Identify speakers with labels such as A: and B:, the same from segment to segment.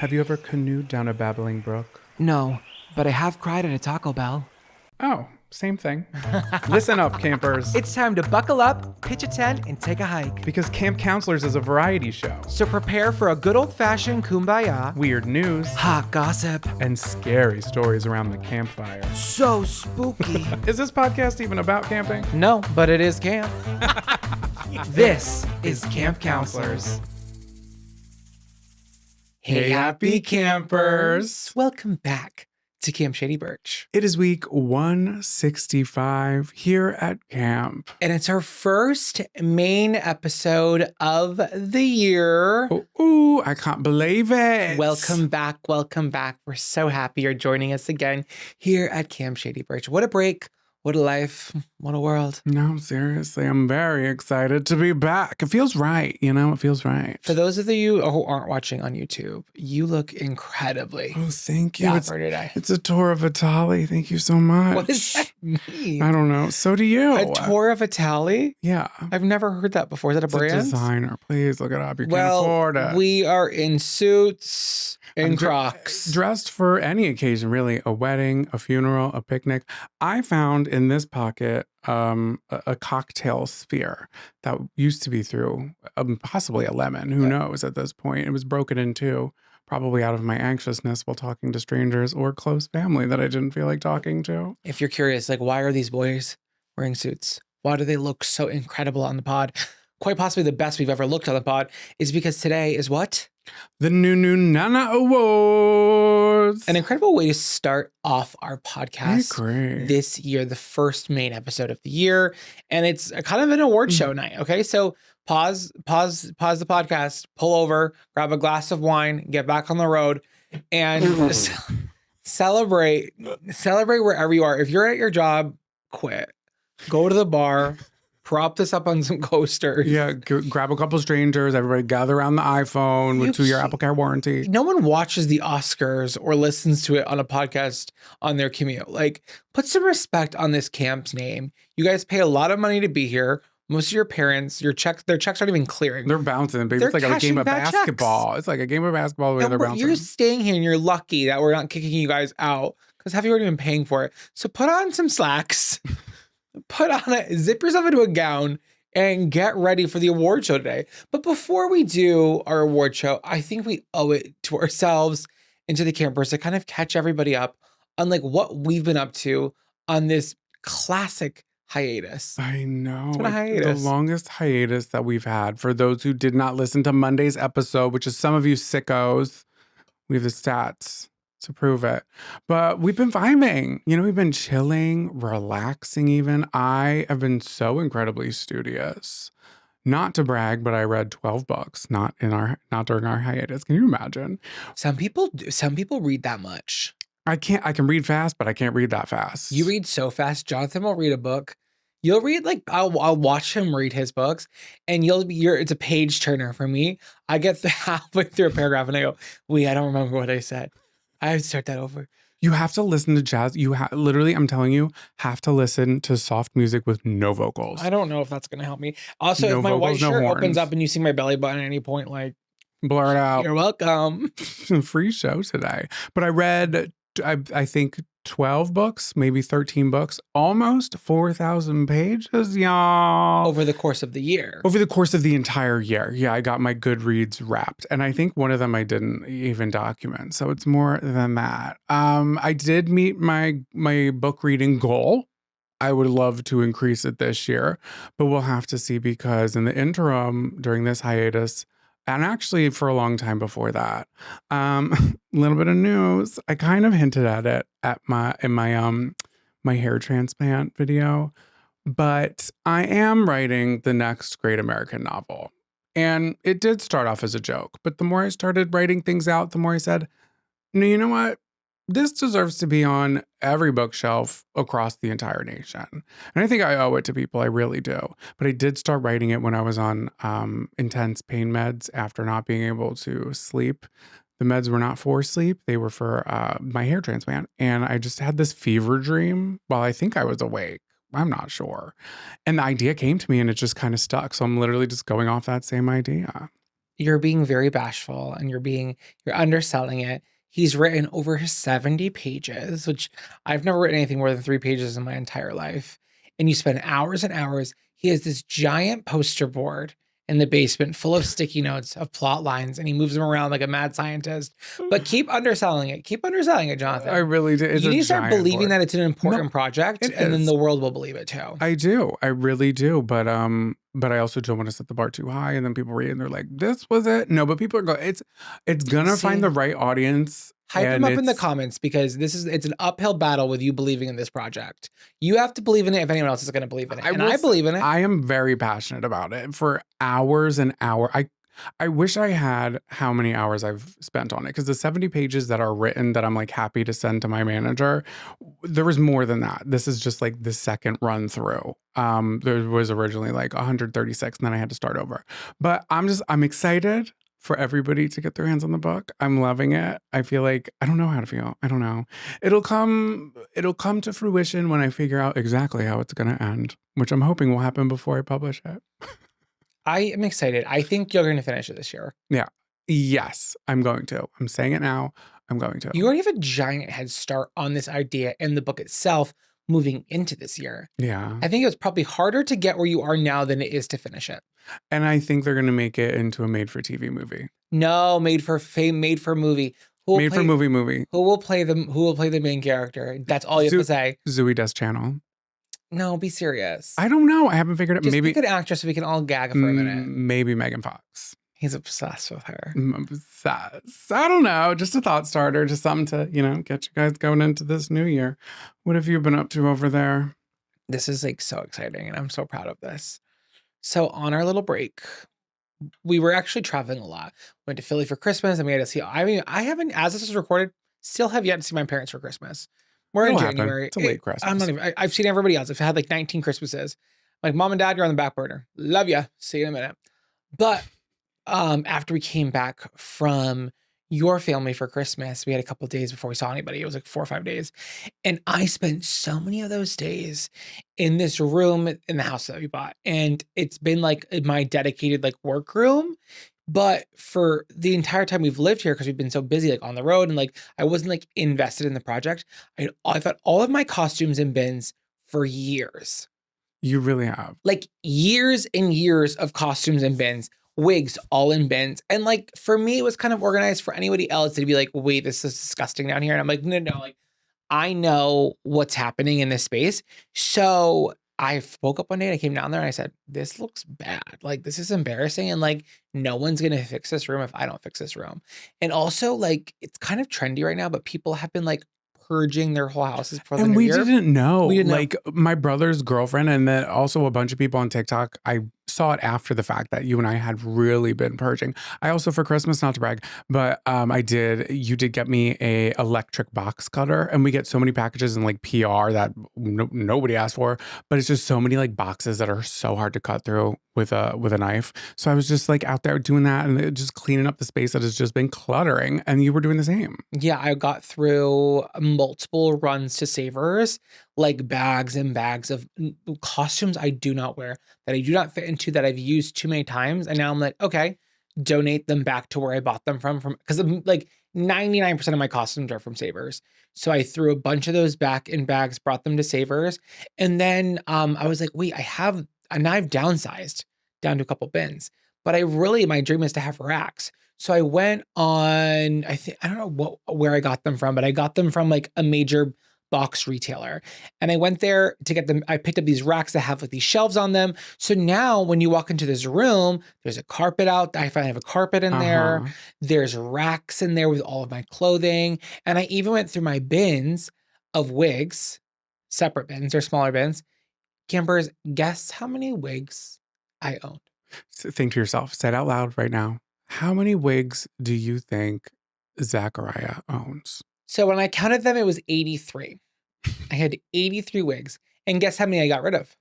A: Have you ever canoed down a babbling brook?
B: No, but I have cried at a Taco Bell.
A: Oh, same thing. Listen up, campers.
B: It's time to buckle up, pitch a tent, and take a hike.
A: Because Camp Counselors is a variety show.
B: So prepare for a good old-fashioned kumbaya,
A: Weird news,
B: hot gossip,
A: and scary stories around the campfire.
B: so spooky.
A: Is this podcast even about camping?
B: No, but it is camp. This is Camp Counselors.
A: Hey, happy campers.
B: Welcome back to Camp Shady Birch.
A: It is week 165 here at camp.
B: And it's our first main episode of the year.
A: Ooh, I can't believe it.
B: Welcome back. Welcome back. We're so happy you're joining us again here at Camp Shady Birch. What a break. What a life. What a world.
A: No, seriously, I'm very excited to be back. It feels right. It feels right.
B: For those of you who aren't watching on YouTube, you look incredibly
A: Oh, thank you.
B: dapper today.
A: It's a Torah Vitale. Thank you so much.
B: What does that mean?
A: I don't know. So do you.
B: A Torah Vitale?
A: Yeah.
B: I've never heard that before. Is that a
A: It's a
B: brand?
A: designer. Please look it up. You can't afford it.
B: We are in suits and Crocs.
A: Dressed for any occasion, really. A wedding, a funeral, a picnic. I found in this pocket a cocktail sphere that used to be through possibly a lemon. Who knows at this point? It was broken in two, probably out of my anxiousness while talking to strangers or close family that I didn't feel like talking to.
B: If you're curious, why are these boys wearing suits? Why do they look so incredible on the pod? Quite possibly the best we've ever looked on the pod is because today is what?
A: The Nunu Nana Awards.
B: An incredible way to start off our
A: I
B: podcast
A: agree.
B: this year, the first main episode of the year. And it's a kind of an award show night. Okay. So pause the podcast, pull over, grab a glass of wine, get back on the road, and celebrate wherever you are. If you're at your job, quit. Go to the bar. Prop this up on some coasters.
A: Yeah, grab a couple strangers. Everybody gather around the iPhone with 2-year Apple Care warranty.
B: No one watches the Oscars or listens to it on a podcast on their commute. Put some respect on this camp's name. You guys pay a lot of money to be here. Most of your parents, their checks aren't even clearing.
A: They're bouncing, baby.
B: They're
A: It's like a
B: cashing
A: game of
B: back checks.
A: basketball. It's like a game of basketball the way they're bouncing.
B: You're staying here and you're lucky that we're not kicking you guys out because have you already been paying for it? So put on some slacks. Put on it, zip yourself into a gown, and get ready for the award show today. But before we do our award show, I think we owe it to ourselves and to the campers to kind of catch everybody up on what we've been up to on this classic hiatus.
A: I know.
B: It's been a hiatus.
A: The longest hiatus that we've had. For those who did not listen to Monday's episode, which is some of you sickos, we have the stats to prove it. But we've been vibing. We've been chilling, relaxing even. I have been so incredibly studious. Not to brag, but I read 12 books, not during our hiatus. Can you imagine?
B: Some people read that much.
A: I can read fast, but I can't read that fast.
B: You read so fast. Jonathan will read a book. You'll read I'll watch him read his books, and it's a page turner for me. I get halfway through a paragraph and I go, wait, I don't remember what I said. I have to start that over.
A: You have to listen to jazz. You literally, I'm telling you, have to listen to soft music with no vocals.
B: I don't know if that's going to help me. Also,
A: No
B: if my
A: vocals,
B: white
A: no
B: shirt
A: horns.
B: opens up and you see my belly button at any point,
A: Blur it out.
B: you're welcome.
A: Free show today. But I read, I think 12 books, maybe 13 books, almost 4,000 pages, y'all.
B: Over the course of the year.
A: Over the course of the entire year. Yeah, I got my Goodreads wrapped. And I think one of them I didn't even document. So it's more than that. I did meet my book reading goal. I would love to increase it this year, but we'll have to see because in the interim during this hiatus, and actually for a long time before that, a little bit of news. I kind of hinted at it in my hair transplant video, but I am writing the next great American novel. And it did start off as a joke, but the more I started writing things out, the more I said, no, you know what? This deserves to be on every bookshelf across the entire nation. And I think I owe it to people. I really do. But I did start writing it when I was on intense pain meds after not being able to sleep. The meds were not for sleep. They were for my hair transplant. And I just had this fever dream while I think I was awake. I'm not sure. And the idea came to me and it just kind of stuck. So I'm literally just going off that same idea.
B: You're being very bashful and you're underselling it. He's written over 70 pages, which I've never written anything more than 3 pages in my entire life. And you spend hours and hours. He has this giant poster board in the basement full of sticky notes of plot lines, and he moves them around like a mad scientist. But keep underselling it. Keep underselling it, Jonathan.
A: I really do. It's
B: You
A: a
B: need to start
A: giant
B: believing
A: board.
B: that it's an important
A: No,
B: project,
A: it
B: and then
A: is.
B: the world will believe it too.
A: I do. I really do. But I also don't want to set the bar too high, and then people read and they're like, "This was it." No, but people are going. It's gonna
B: See?
A: find the right audience.
B: Hype him
A: and
B: up in the
A: it's-
B: comments because it's an uphill battle with you believing in this project. You have to believe in it if anyone else is going to believe in it. And I believe in it.
A: I am very passionate about it for hours and hours. I wish I had how many hours I've spent on it, because the 70 pages that are written that I'm like happy to send to my manager, there was more than that. This is just like the second run through. There was originally like 136 and then I had to start over. But I'm excited for everybody to get their hands on the book. I'm loving it. I feel like I don't know how to feel. I don't know. It'll come to fruition when I figure out exactly how it's going to end, which I'm hoping will happen before I publish it.
B: I am excited. I think you're going to finish it this year.
A: Yeah. Yes, I'm going to. I'm saying it now. I'm going to.
B: You already have a giant head start on this idea and the book itself moving into this year.
A: Yeah.
B: I think it was probably harder to get where you are now than it is to finish it.
A: And I think they're going to make it into a made-for-TV movie.
B: No, made for fame, made for movie.
A: Made for movie.
B: Who will play the main character? That's all you have to say.
A: Zooey Deschanel.
B: No, be serious.
A: I don't know. I haven't figured it.
B: Just
A: Maybe
B: pick an actress so we can all gag for a minute.
A: Maybe Megan Fox.
B: He's obsessed with her.
A: I'm obsessed. I don't know. Just a thought starter. Just something to, get you guys going into this new year. What have you been up to over there?
B: This is like so exciting and I'm so proud of this. So on our little break, we were actually traveling a lot. Went to Philly for Christmas and we had to see, I haven't, as this is recorded, still have yet to see my parents for Christmas. We're in January.
A: It's a late Christmas.
B: I'm not even, I've seen everybody else. I've had like 19 Christmases. Like, mom and dad, you're on the back burner. Love ya. See you in a minute. But after we came back from your family for Christmas, we had a couple of days before we saw anybody. It was like 4 or 5 days. And I spent so many of those days in this room in the house that we bought. And it's been like my dedicated like work room. But for the entire time we've lived here, because we've been so busy like on the road and like I wasn't like invested in the project, I've had all of my costumes in bins for years.
A: You really have.
B: Like years and years of costumes in bins, wigs all in bins. And like for me, it was kind of organized. For anybody else to be like, wait, this is disgusting down here. And I'm like, no, like I know what's happening in this space. So I woke up one day and I came down there and I said, this looks bad. Like, this is embarrassing. And like, no one's going to fix this room if I don't fix this room. And also like, it's kind of trendy right now, but people have been like purging their whole houses for the new year.
A: Didn't know.
B: We didn't
A: like know. My brother's girlfriend and then also a bunch of people on TikTok, I saw it after the fact that you and I had really been purging. I also, for Christmas, not to brag, but you did get me a electric box cutter, and we get so many packages in like PR that nobody asked for, but it's just so many like boxes that are so hard to cut through with a knife. So I was just like out there doing that and just cleaning up the space that has just been cluttering, and you were doing the same.
B: Yeah, I got through multiple runs to Savers, like bags and bags of costumes I do not wear, that I do not fit into, that I've used too many times. And now I'm like, okay, donate them back to where I bought them from because like 99% of my costumes are from Savers. So I threw a bunch of those back in bags, brought them to Savers. And then I was like, wait, I've downsized down to a couple bins, but my dream is to have racks. So I went on, I don't know where I got them from, but I got them from like a major box retailer. And I went there to get them. I picked up these racks that have like these shelves on them. So now when you walk into this room, there's a carpet out. I finally have a carpet in there. There's racks in there with all of my clothing. And I even went through my bins of wigs, separate bins or smaller bins. Campers, guess how many wigs I owned?
A: Think to yourself, say it out loud right now. How many wigs do you think Zachariah owns?
B: So when I counted them, it was 83. I had 83 wigs. And guess how many I got rid of?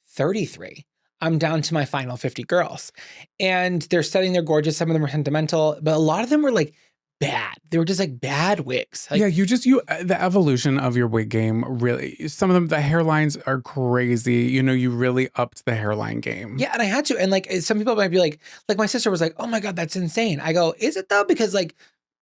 B: 33. I'm down to my final 50 girls. And they're stunning. They're gorgeous. Some of them are sentimental. But a lot of them were like bad. They were just like bad wigs. Like,
A: yeah, the evolution of your wig game really, some of them, the hairlines are crazy. You really upped the hairline game.
B: yeah, and I had to. And like some people might be like my sister was like, oh my God, that's insane. I go, is it though? Because like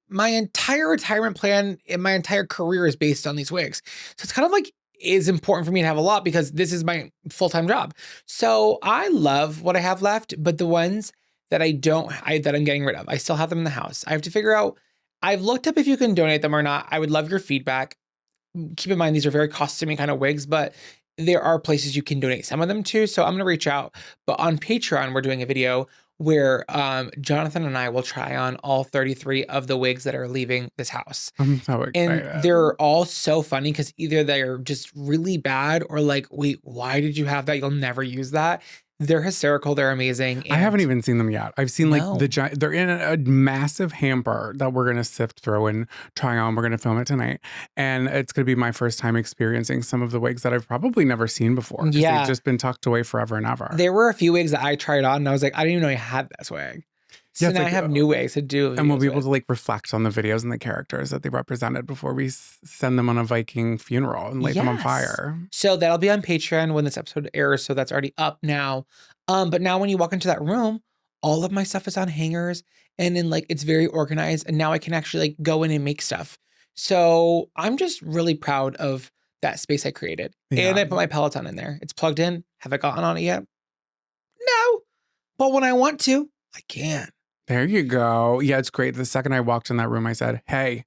B: my entire retirement plan and my entire career is based on these wigs. So it's kind of like is important for me to have a lot because this is my full-time job. So I love what I have left, but the ones that that I'm getting rid of, I still have them in the house. I have to figure out, I've looked up if you can donate them or not. I would love your feedback. Keep in mind, these are very costumey kind of wigs, but there are places you can donate some of them to. So I'm going to reach out. But on Patreon, we're doing a video where Jonathan and I will try on all 33 of the wigs that are leaving this house.
A: I'm so excited.
B: And they're all so funny because either they're just really bad or like, wait, why did you have that? You'll never use that. They're hysterical. They're amazing.
A: I haven't even seen them yet. I've seen like they're in a massive hamper that we're going to sift through and try on. We're going to film it tonight. And it's going to be my first time experiencing some of the wigs that I've probably never seen before.
B: Yeah.
A: They've just been tucked away forever and ever.
B: There were a few wigs that I tried on and I was like, I didn't even know I had this wig. So now I have new wigs to do.
A: And we'll be able to like reflect on the videos and the characters that they represented before we send them on a Viking funeral and light them on fire.
B: So that'll be on Patreon when this episode airs. So that's already up now. But now when you walk into that room, all of my stuff is on hangers and then like it's very organized. And now I can actually like go in and make stuff. So I'm just really proud of that space I created. Yeah. And I put my Peloton in there. It's plugged in. Have I gotten on it yet? No. But when I want to, I can.
A: There you go. Yeah, it's great. The second I walked in that room, I said, hey,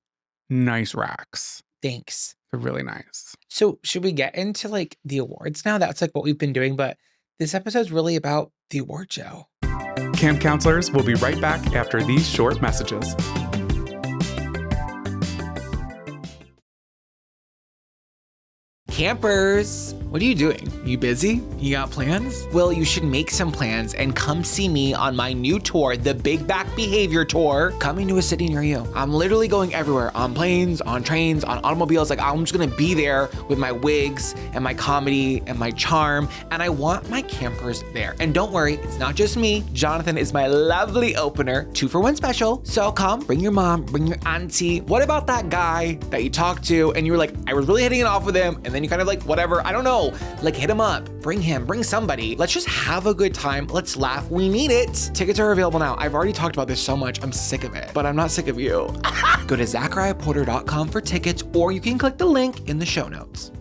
A: nice racks.
B: Thanks.
A: They're really nice.
B: So should we get into like the awards now? That's like what we've been doing, but this episode's really about the award show.
A: Camp counselors will be right back after these short messages.
B: Campers, what are you doing? You busy? You got plans? Well, you should make some plans and come see me on my new tour, the Big Back Behavior Tour, coming to a city near you. I'm literally going everywhere, on planes, on trains, on automobiles. Like I'm just gonna be there with my wigs and my comedy and my charm, and I want my campers there. And don't worry, it's not just me. Jonathan is my lovely opener, 2-for-1 special. So come, bring your mom, bring your auntie. What about that guy that you talked to and you were like, I was really hitting it off with him, and then you kind of like, whatever, I don't know, like hit him up, bring him, bring somebody. Let's just have a good time. Let's laugh. We need it. Tickets are available now. I've already talked about this so much. I'm sick of it, but I'm not sick of you. Go to ZachariahPorter.com for tickets, or you can click the link in the show notes.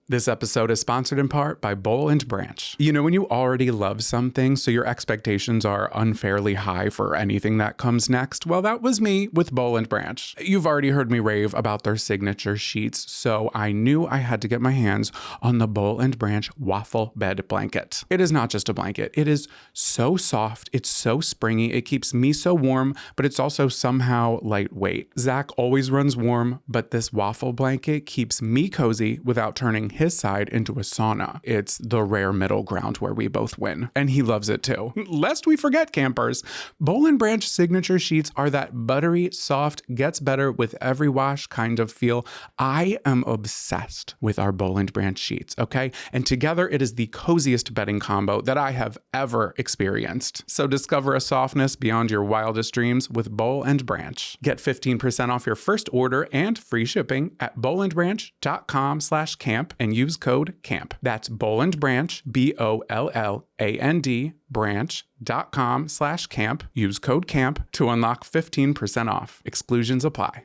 A: This episode is sponsored in part by Boll Branch. You know, when you already love something, so your expectations are unfairly high for anything that comes next, well, that was me with Boll Branch. You've already heard me rave about their signature sheets, so I knew I had to get my hands on the Boll Branch waffle bed blanket. It is not just a blanket. It is so soft. It's so springy. It keeps me so warm, but it's also somehow lightweight. Zach always runs warm, but this waffle blanket keeps me cozy without turning his side into a sauna. It's the rare middle ground where we both win. And he loves it too. Lest we forget, campers, Boll Branch signature sheets are that buttery, soft, gets better with every wash kind of feel. I am obsessed with our Boll Branch sheets, okay? And together it is the coziest bedding combo that I have ever experienced. So discover a softness beyond your wildest dreams with Boll Branch. Get 15% off your first order and free shipping at bollandbranch.com/camp and use code CAMP. That's Boll Branch, BOLLAND, branch.com/camp. Use code CAMP to unlock 15% off. Exclusions apply.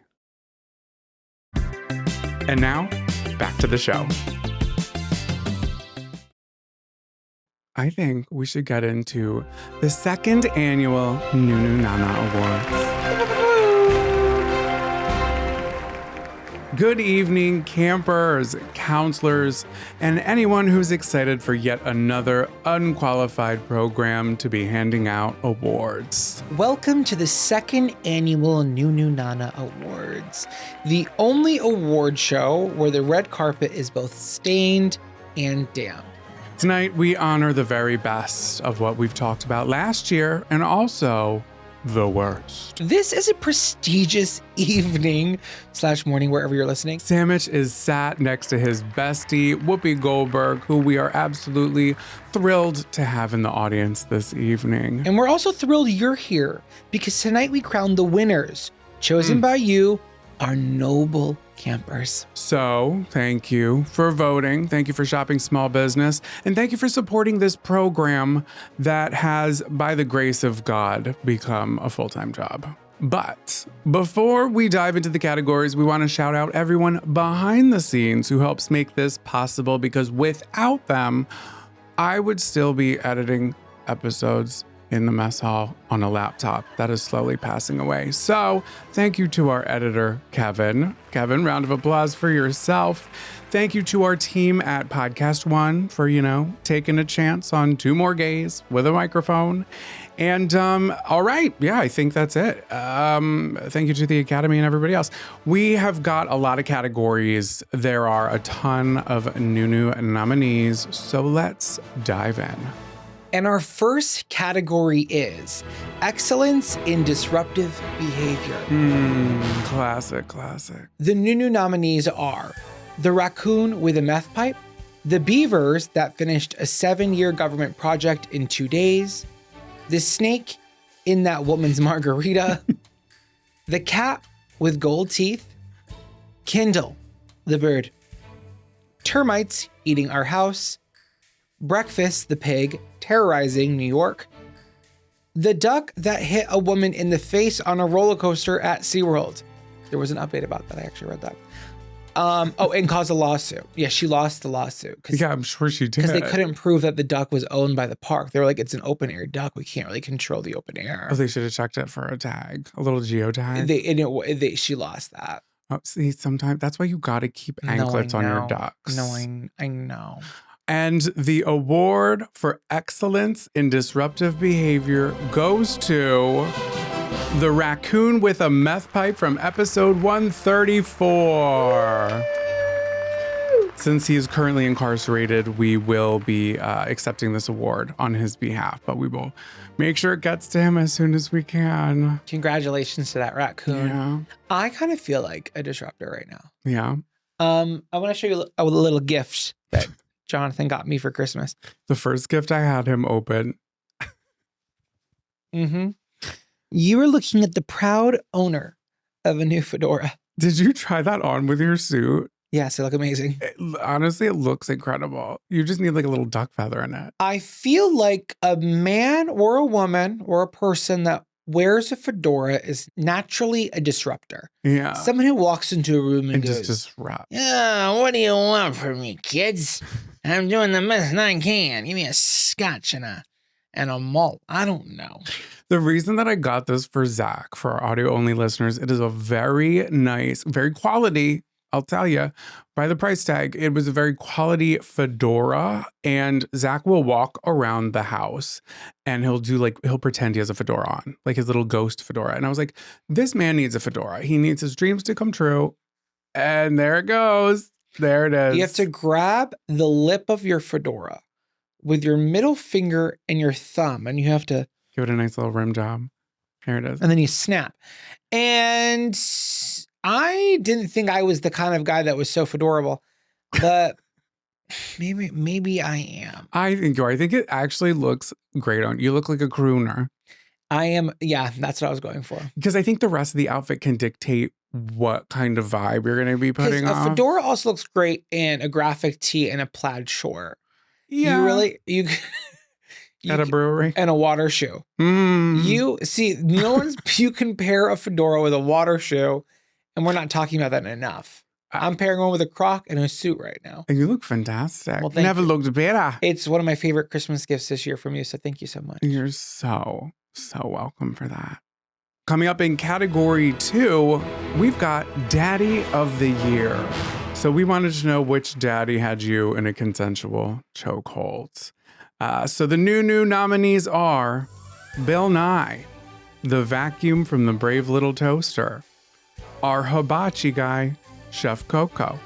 A: And now, back to the show. I think we should get into the second annual Nunu Nana Awards. Good evening, campers, counselors, and anyone who's excited for yet another unqualified program to be handing out awards.
B: Welcome to the second annual Nunu Nana Awards, the only award show where the red carpet is both stained and damp.
A: Tonight, we honor the very best of what we've talked about last year and also the worst.
B: This is a prestigious evening/morning, wherever you're listening.
A: Sandwich is sat next to his bestie, Whoopi Goldberg, who we are absolutely thrilled to have in the audience this evening.
B: And we're also thrilled you're here because tonight we crown the winners, chosen by you, our noble campers.
A: So, thank you for voting. Thank you for shopping small business. And thank you for supporting this program that has, by the grace of God, become a full-time job. But before we dive into the categories, we want to shout out everyone behind the scenes who helps make this possible, because without them, I would still be editing episodes in the mess hall on a laptop that is slowly passing away. So thank you to our editor, Kevin. Kevin, round of applause for yourself. Thank you to our team at Podcast One for, taking a chance on 2 more gays with a microphone. And all right, yeah, I think that's it. Thank you to the Academy and everybody else. We have got a lot of categories. There are a ton of Nunu nominees, so let's dive in.
B: And our first category is Excellence in Disruptive Behavior.
A: Classic.
B: The Nunu nominees are the raccoon with a meth pipe, the beavers that finished a 7-year government project in 2 days, the snake in that woman's margarita, the cat with gold teeth, Kindle, the bird, termites eating our house, Breakfast the pig terrorizing New York, the duck that hit a woman in the face on a roller coaster at SeaWorld. There was an update about that. I actually read that. And caused a lawsuit. Yeah, she lost the lawsuit.
A: Yeah, I'm sure she did.
B: Because they couldn't prove that the duck was owned by the park. They were like, it's an open air duck. We can't really control the open air.
A: Oh, they should have checked it for a tag, a little geotag.
B: She lost that.
A: Oh, see, sometimes that's why you got to keep anklets on your ducks.
B: No, I know.
A: And the award for excellence in disruptive behavior goes to the raccoon with a meth pipe from episode 134. Since he is currently incarcerated, we will be accepting this award on his behalf, but we will make sure it gets to him as soon as we can.
B: Congratulations to that raccoon.
A: Yeah.
B: I kind of feel like a disruptor right now.
A: Yeah.
B: I want to show you a little gift that Jonathan got me for Christmas.
A: The first gift I had him open.
B: You were looking at the proud owner of a new fedora.
A: Did you try that on with your suit?
B: Yes, it looked amazing.
A: Honestly, it looks incredible. You just need like a little duck feather in it.
B: I feel like a man or a woman or a person that wears a fedora is naturally a disruptor.
A: Yeah.
B: Someone who walks into a room and goes,
A: just disrupt.
B: Yeah, what do you want from me, kids? I'm doing the best I can. Give me a scotch and a malt. I don't know.
A: The reason that I got this for Zach, for our audio only listeners, it is a very nice, very quality, I'll tell you, by the price tag, it was a very quality fedora, and Zach will walk around the house and he'll pretend he has a fedora on, like his little ghost fedora. And I was like, this man needs a fedora. He needs his dreams to come true. And there it goes. There it is.
B: You have to grab the lip of your fedora with your middle finger and your thumb, and you have to
A: give it a nice little rim job. Here it is.
B: And then you snap. And I didn't think I was the kind of guy that was so fedorable, but maybe I am.
A: I think you are. I think it actually looks great on you. You look like a crooner.
B: I am. Yeah, that's what I was going for.
A: Because I think the rest of the outfit can dictate what kind of vibe you're going to be putting on.
B: A fedora also looks great in a graphic tee and a plaid short.
A: Yeah.
B: You
A: at a brewery
B: and a water shoe. You see, you can pair a fedora with a water shoe, and we're not talking about that enough. I'm pairing one with a croc and a suit right now.
A: And you look fantastic.
B: Well,
A: never looked better.
B: It's one of my favorite Christmas gifts this year from you, so thank you so much.
A: You're so welcome for that. Coming up in category 2, we've got Daddy of the Year. So we wanted to know which daddy had you in a consensual chokehold. So the new nominees are Bill Nye, the vacuum from the Brave Little Toaster, our hibachi guy, Chef Coco,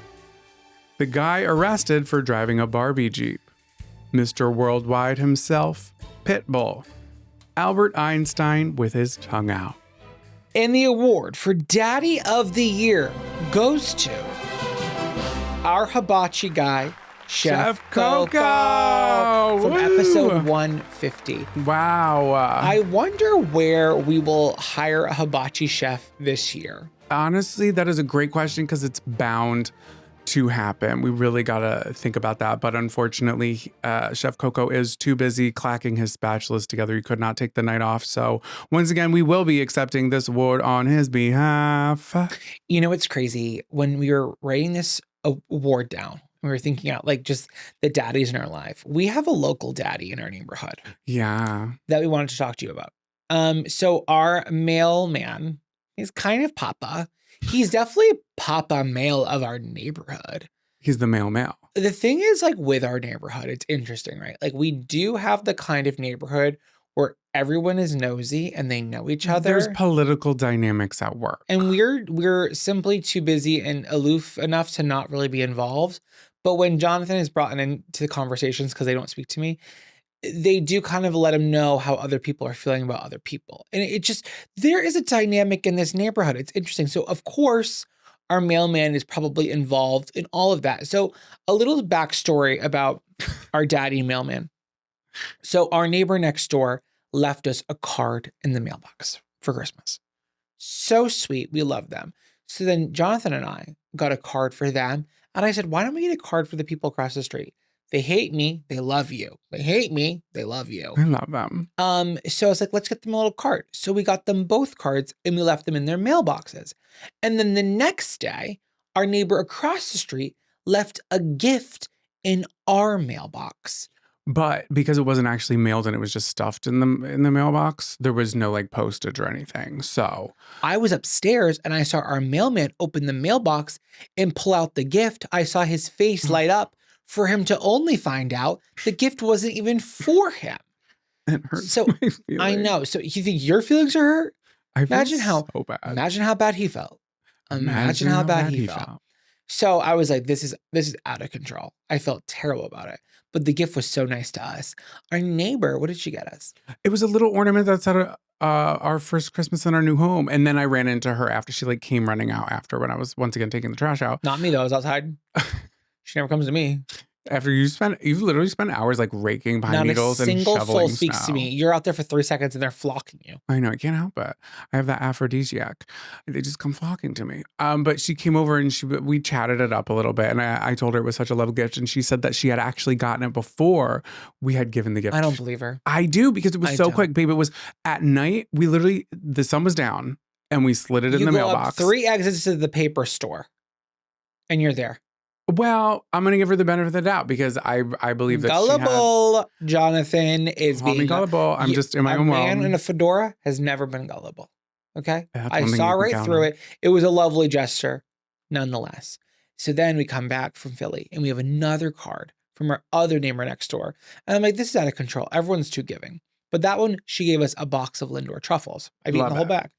A: the guy arrested for driving a Barbie Jeep, Mr. Worldwide himself, Pitbull, Albert Einstein with his tongue out.
B: And the award for Daddy of the Year goes to our hibachi guy, Chef Coco, from episode 150.
A: Wow.
B: I wonder where we will hire a hibachi chef this year.
A: Honestly, that is a great question because it's bound to happen. We really got to think about that. But unfortunately, Chef Coco is too busy clacking his spatulas together. He could not take the night off. So once again, we will be accepting this award on his behalf.
B: You know, it's crazy. When we were writing this award down, we were thinking out like just the daddies in our life. We have a local daddy in our neighborhood.
A: Yeah.
B: That we wanted to talk to you about. So our mailman is kind of Papa. He's definitely Papa male of our neighborhood.
A: He's the male.
B: The thing is, like, with our neighborhood, it's interesting, right? Like, we do have the kind of neighborhood where everyone is nosy and they know each other.
A: There's political dynamics at work.
B: And we're simply too busy and aloof enough to not really be involved. But when Jonathan is brought into the conversations, because they don't speak to me, they do kind of let him know how other people are feeling about other people. And it just, there is a dynamic in this neighborhood. It's interesting. So of course, our mailman is probably involved in all of that. So a little backstory about our daddy mailman. So our neighbor next door left us a card in the mailbox for Christmas. So sweet. We love them. So then Jonathan and I got a card for them. And I said, why don't we get a card for the people across the street? They hate me. They love you. They hate me. They love you.
A: I love them.
B: So I was like, let's get them a little card. So we got them both cards and we left them in their mailboxes. And then the next day, our neighbor across the street left a gift in our mailbox.
A: But because it wasn't actually mailed and it was just stuffed in the mailbox, there was no like postage or anything. So
B: I was upstairs and I saw our mailman open the mailbox and pull out the gift. I saw his face light up. For him to only find out the gift wasn't even for him.
A: It hurts
B: so
A: my feelings.
B: I know. So you think your feelings are hurt?
A: Imagine how so bad.
B: Imagine how bad he felt. Imagine how bad he felt. So I was like, this is out of control. I felt terrible about it. But the gift was so nice to us. Our neighbor, what did she get us?
A: It was a little ornament that said our first Christmas in our new home. And then I ran into her after she like came running out after when I was once again taking the trash out.
B: Not me though. I was outside. She never comes to me.
A: After you've literally spent hours like raking pine needles and shoveling snow. Not a single soul speaks
B: to me. You're out there for 3 seconds and they're flocking you.
A: I know, I can't help it. I have that aphrodisiac. They just come flocking to me. But she came over and we chatted it up a little bit. And I told her it was such a lovely gift. And she said that she had actually gotten it before we had given the gift.
B: I don't believe her.
A: I do, because it was so quick, babe. It was at night. We literally, the sun was down and we slid it in the mailbox.
B: You go up 3 exits to the paper store and you're there.
A: Well, I'm going to give her the benefit of the doubt because I believe that
B: gullible Jonathan is being
A: gullible. I'm just in my own world. A
B: man in a fedora has never been gullible. Okay? I saw right through it. It was a lovely gesture nonetheless. So then we come back from Philly and we have another card from our other neighbor next door. And I'm like, this is out of control. Everyone's too giving. But that one, she gave us a box of Lindor truffles. I've eaten the whole bag.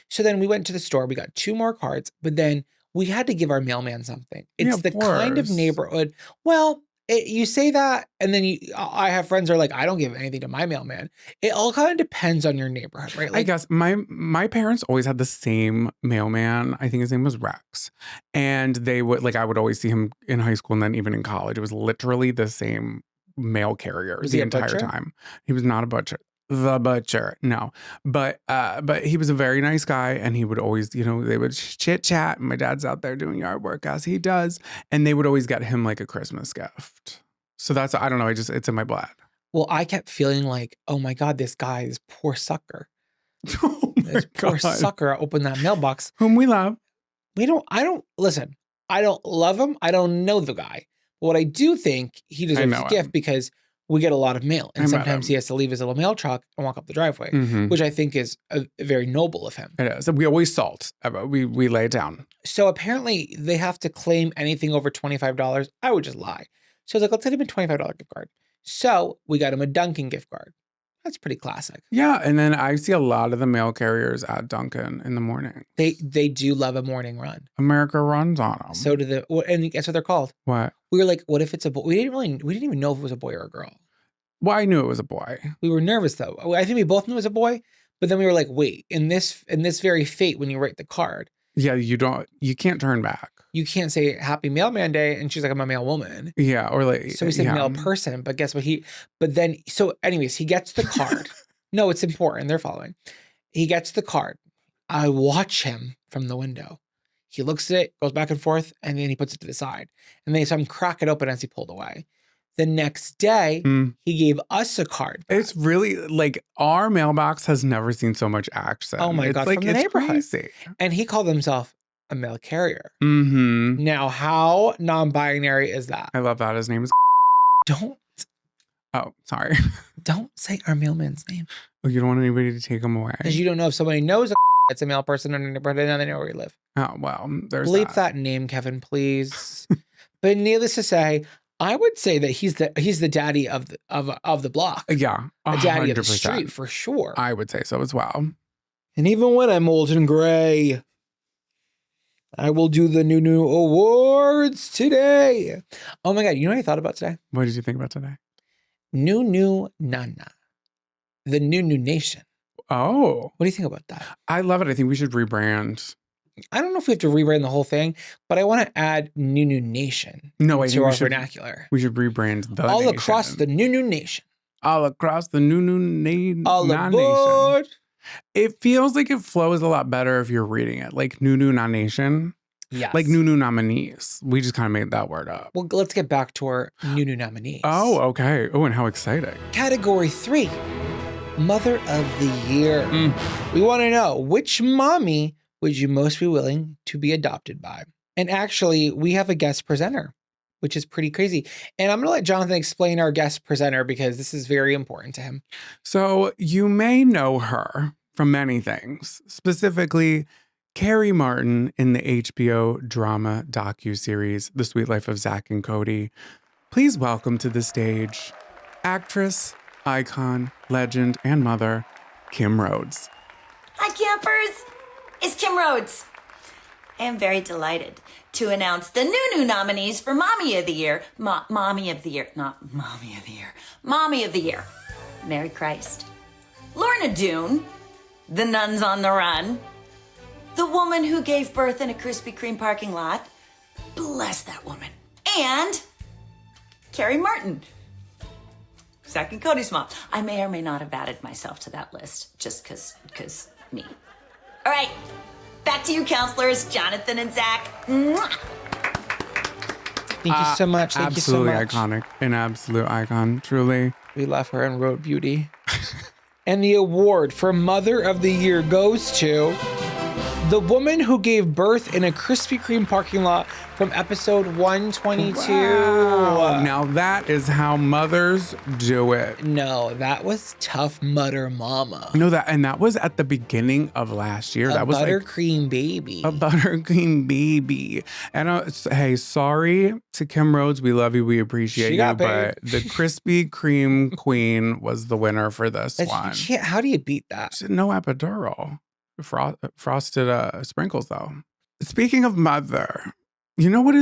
B: So then we went to the store. We got 2 more cards, but then we had to give our mailman something. It's the kind of neighborhood. Well, you say that, and then I have friends who are like, I don't give anything to my mailman. It all kind of depends on your neighborhood, right? Like,
A: I guess my parents always had the same mailman. I think his name was Rex. And they would, like, I would always see him in high school and then even in college. It was literally the same mail carrier the entire time. He was not a butcher. The butcher. No. But he was a very nice guy and he would always, they would chit chat. My dad's out there doing yard work as he does. And they would always get him like a Christmas gift. So that's, I don't know. It's in my blood.
B: Well, I kept feeling like, oh my God, this poor sucker.
A: Oh my
B: this poor
A: God.
B: sucker opened that mailbox.
A: Whom we love.
B: Listen, I don't love him. I don't know the guy. But what I do think he deserves a gift because we get a lot of mail. And sometimes he has to leave his little mail truck and walk up the driveway, which I think is very noble of him.
A: It is. We always salt. We lay it down.
B: So apparently they have to claim anything over $25. I would just lie. So I was like, let's get him a $25 gift card. So we got him a Dunkin' gift card. That's pretty classic.
A: Yeah. And then I see a lot of the mail carriers at Dunkin' in the morning.
B: They do love a morning run.
A: America runs on them.
B: So and guess what they're called?
A: What?
B: We were like, what if it's a boy? We didn't even know if it was a boy or a girl.
A: Well, I knew it was a boy.
B: We were nervous though. I think we both knew it was a boy, but then we were like, wait, in this very fate, when you write the card,
A: Yeah, you can't turn back.
B: you can't say Happy Mailman Day, and she's like, I'm a male woman.
A: Yeah, or like
B: So we said male person, but guess what? Anyways, he gets the card. No, it's important. They're following. He gets the card. I watch him from the window. He looks at it, goes back and forth, and then he puts it to the side. And then he saw him crack it open as he pulled away. The next day, he gave us a card back.
A: It's really like our mailbox has never seen so much action.
B: Oh my God,
A: like,
B: from the neighborhood.
A: Crazy.
B: And he called himself a mail carrier.
A: Mm-hmm.
B: Now, how non-binary is that?
A: I love that. His name is. Oh, sorry.
B: Don't say our mailman's name.
A: Oh, you don't want anybody to take him away.
B: Because you don't know if somebody knows it's a male person in the neighborhood, and now they know where you live.
A: Oh, well, there's
B: Bleep that name, Kevin, please. But needless to say, I would say that he's the daddy of the block.
A: Yeah,
B: a daddy of the street for sure.
A: I would say so as well.
B: And even when I'm old and gray, I will do the Nunu Awards today. Oh my God, you know what I thought about today?
A: What did you think about today?
B: Nunu Nana, the Nunu Nation.
A: Oh,
B: what do you think about that?
A: I love it. I think we should rebrand.
B: I don't know if we have to rebrand the whole thing, but I want to add Nunu Nation to our vernacular.
A: We should rebrand the
B: all
A: nation.
B: Across the Nunu Nation.
A: All across the Nunu Nation.
B: All aboard.
A: It feels like it flows a lot better if you're reading it. Like Nunu Nana Nation.
B: Yes.
A: Like Nunu nominees. We just kind of made that word up.
B: Well, let's get back to our Nunu nominees.
A: Oh, okay. Oh, and how exciting.
B: Category 3, Mother of the Year. We want to know, which mommy would you most be willing to be adopted by? And actually, we have a guest presenter, which is pretty crazy. And I'm going to let Jonathan explain our guest presenter because this is very important to him.
A: So you may know her from many things, specifically Carey Martin in the HBO drama docuseries, The Sweet Life of Zach and Cody. Please welcome to the stage actress, icon, legend, and mother, Kim Rhodes.
C: Hi, campers. It's Kim Rhodes. I am very delighted to announce the Nunu nominees for Mommy of the Year. Mommy of the Year, not Mommy of the Year. Mommy of the Year. Mary Christ. Lorna Doone. The Nuns on the Run. The woman who gave birth in a Krispy Kreme parking lot. Bless that woman. And Carey Martin. Zach and Cody's mom. I may or may not have added myself to that list just because me. All right, back to you, counselors, Jonathan and Zach. Mwah.
B: Thank you so much. Thank you so much.
A: Absolutely iconic. An absolute icon, truly.
B: We love her and wrote Beauty. And the award for Mother of the Year goes to the woman who gave birth in a Krispy Kreme parking lot from episode 122.
A: Wow. Now that is how mothers do it.
B: No, that was Tough Mudder Mama.
A: No, that was at the beginning of last year. That was
B: buttercream baby.
A: A buttercream baby. And hey, sorry to Kim Rhodes. We love you. We appreciate you. But the Krispy Kreme queen was the winner for this one.
B: How do you beat that?
A: No epidural. Frosted sprinkles, though. Speaking of mother, you know what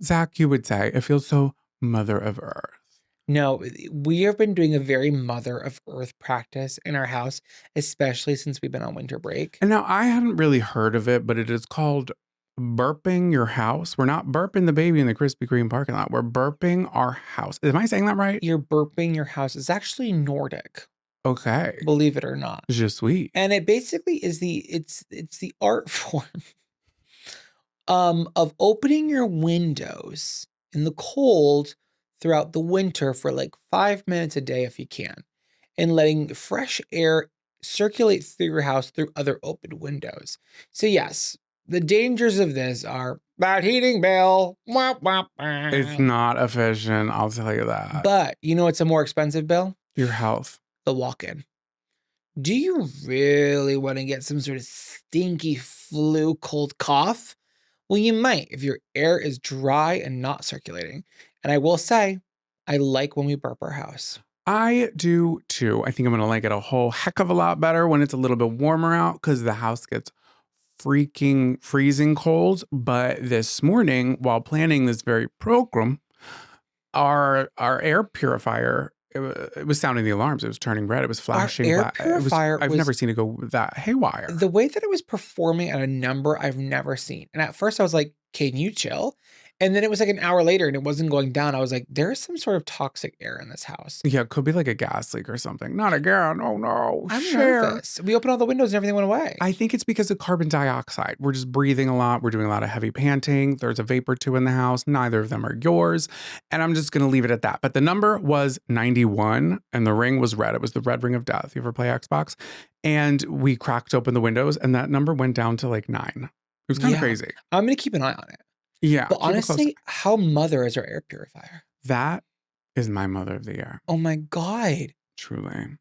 A: Zach, you would say? It feels so Mother of Earth.
B: No, we have been doing a very Mother of Earth practice in our house, especially since we've been on winter break.
A: And now I hadn't really heard of it, but it is called burping your house. We're not burping the baby in the Krispy Kreme parking lot. We're burping our house. Am I saying that right?
B: You're burping your house. It's actually Nordic.
A: Okay.
B: Believe it or not.
A: Je suis.
B: And it basically is it's the art form of opening your windows in the cold throughout the winter for like 5 minutes a day if you can, and letting fresh air circulate through your house through other open windows. So yes, the dangers of this are bad heating bill.
A: It's not efficient, I'll tell you that.
B: But you know what's a more expensive bill?
A: Your health.
B: The walk-in. Do you really want to get some sort of stinky flu cold cough? Well, you might if your air is dry and not circulating. And I will say, I like when we burp our house.
A: I do too. I think I'm going to like it a whole heck of a lot better when it's a little bit warmer out because the house gets freaking freezing cold. But this morning, while planning this very program, our air purifier it was sounding the alarms. It was turning red. It was flashing.
B: air purifier
A: I've never seen it go that haywire.
B: The way that it was performing at a number I've never seen. And at first I was like, can you chill? And then it was like an hour later and it wasn't going down. I was like, there is some sort of toxic air in this house.
A: Yeah, it could be like a gas leak or something. Not again. Oh no.
B: I'm nervous. We opened all the windows and everything went away.
A: I think it's because of carbon dioxide. We're just breathing a lot. We're doing a lot of heavy panting. There's a vape or two in the house. Neither of them are yours. And I'm just going to leave it at that. But the number was 91 and the ring was red. It was the red ring of death. You ever play Xbox? And we cracked open the windows and that number went down to like 9. It was kind of crazy.
B: I'm going to keep an eye on it.
A: Yeah.
B: But honestly, how mother is our air purifier?
A: That is my mother of the year.
B: Oh my God.
A: Truly.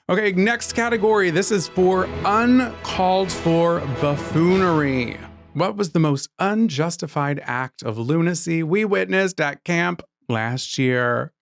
A: Okay, next category. This is for uncalled for buffoonery. What was the most unjustified act of lunacy we witnessed at camp last year?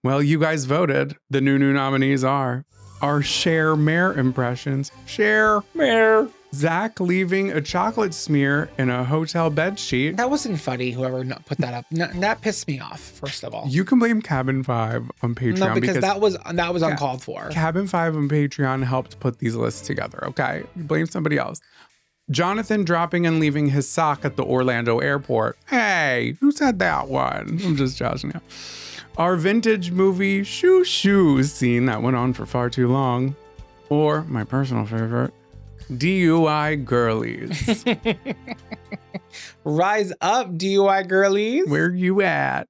A: Well, you guys voted. The Nunu nominees are our Cher Mayor impressions. Cher Mayor. Zach leaving a chocolate smear in a hotel bed sheet.
B: That wasn't funny, whoever put that up. That pissed me off, first of all.
A: You can blame Cabin 5 on Patreon.
B: No, because that was uncalled for.
A: Cabin 5 on Patreon helped put these lists together, okay? You blame somebody else. Jonathan dropping and leaving his sock at the Orlando airport. Hey, who said that one? I'm just joshing you. Our vintage movie shoes scene that went on for far too long. Or, my personal favorite, DUI girlies.
B: Rise up, DUI girlies.
A: Where you at?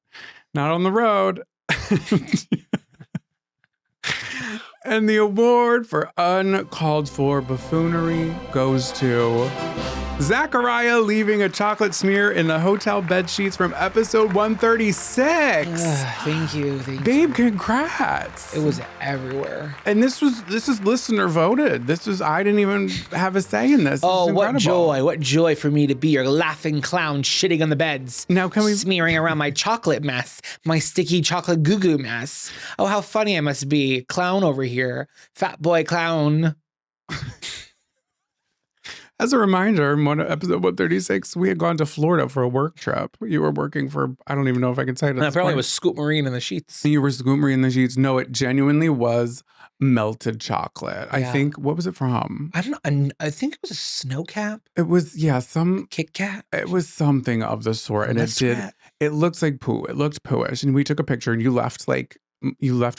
A: Not on the road. And the award for uncalled for buffoonery goes to Zachariah leaving a chocolate smear in the hotel bed sheets from episode 136.
B: Thank you.
A: Babe, congrats.
B: It was everywhere.
A: And this is listener voted. I didn't even have a say in this.
B: Oh, what joy for me to be your laughing clown shitting on the beds.
A: Now can we
B: smearing around my chocolate mess, my sticky chocolate goo-goo mess. Oh, how funny I must be. Clown over here. Fat boy clown.
A: As a reminder, in episode 136, we had gone to Florida for a work trip. You were working for, I don't even know if I can say it.
B: Apparently it was Scoop Marine in the sheets.
A: You were Scoop Marine in the sheets. No, it genuinely was melted chocolate.
B: Yeah.
A: I think, what was it from?
B: I don't know. I think it was a snow cap.
A: It was, some
B: Kit Kat.
A: It was something of the sort. And it looks like poo. It looked pooish. And we took a picture and you left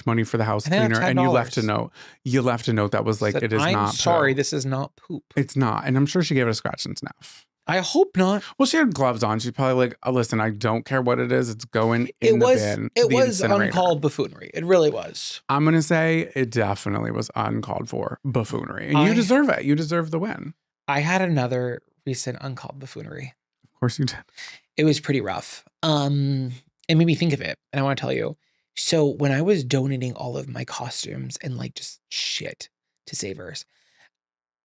A: money for the house cleaner and you left a note. You left a note that was like,
B: Said,
A: it is not
B: I'm sorry,
A: poo.
B: This is not poop.
A: It's not. And I'm sure she gave it a scratch and sniff.
B: I hope not.
A: Well, she had gloves on. She's probably like, oh, listen, I don't care what it is. It's going in the bin.
B: It was uncalled buffoonery. It really was.
A: I'm going to say it definitely was uncalled for buffoonery. And you deserve it. You deserve the win.
B: I had another recent uncalled buffoonery.
A: Of course you did.
B: It was pretty rough. It made me think of it. And I want to tell you. So when I was donating all of my costumes and like just shit to Savers,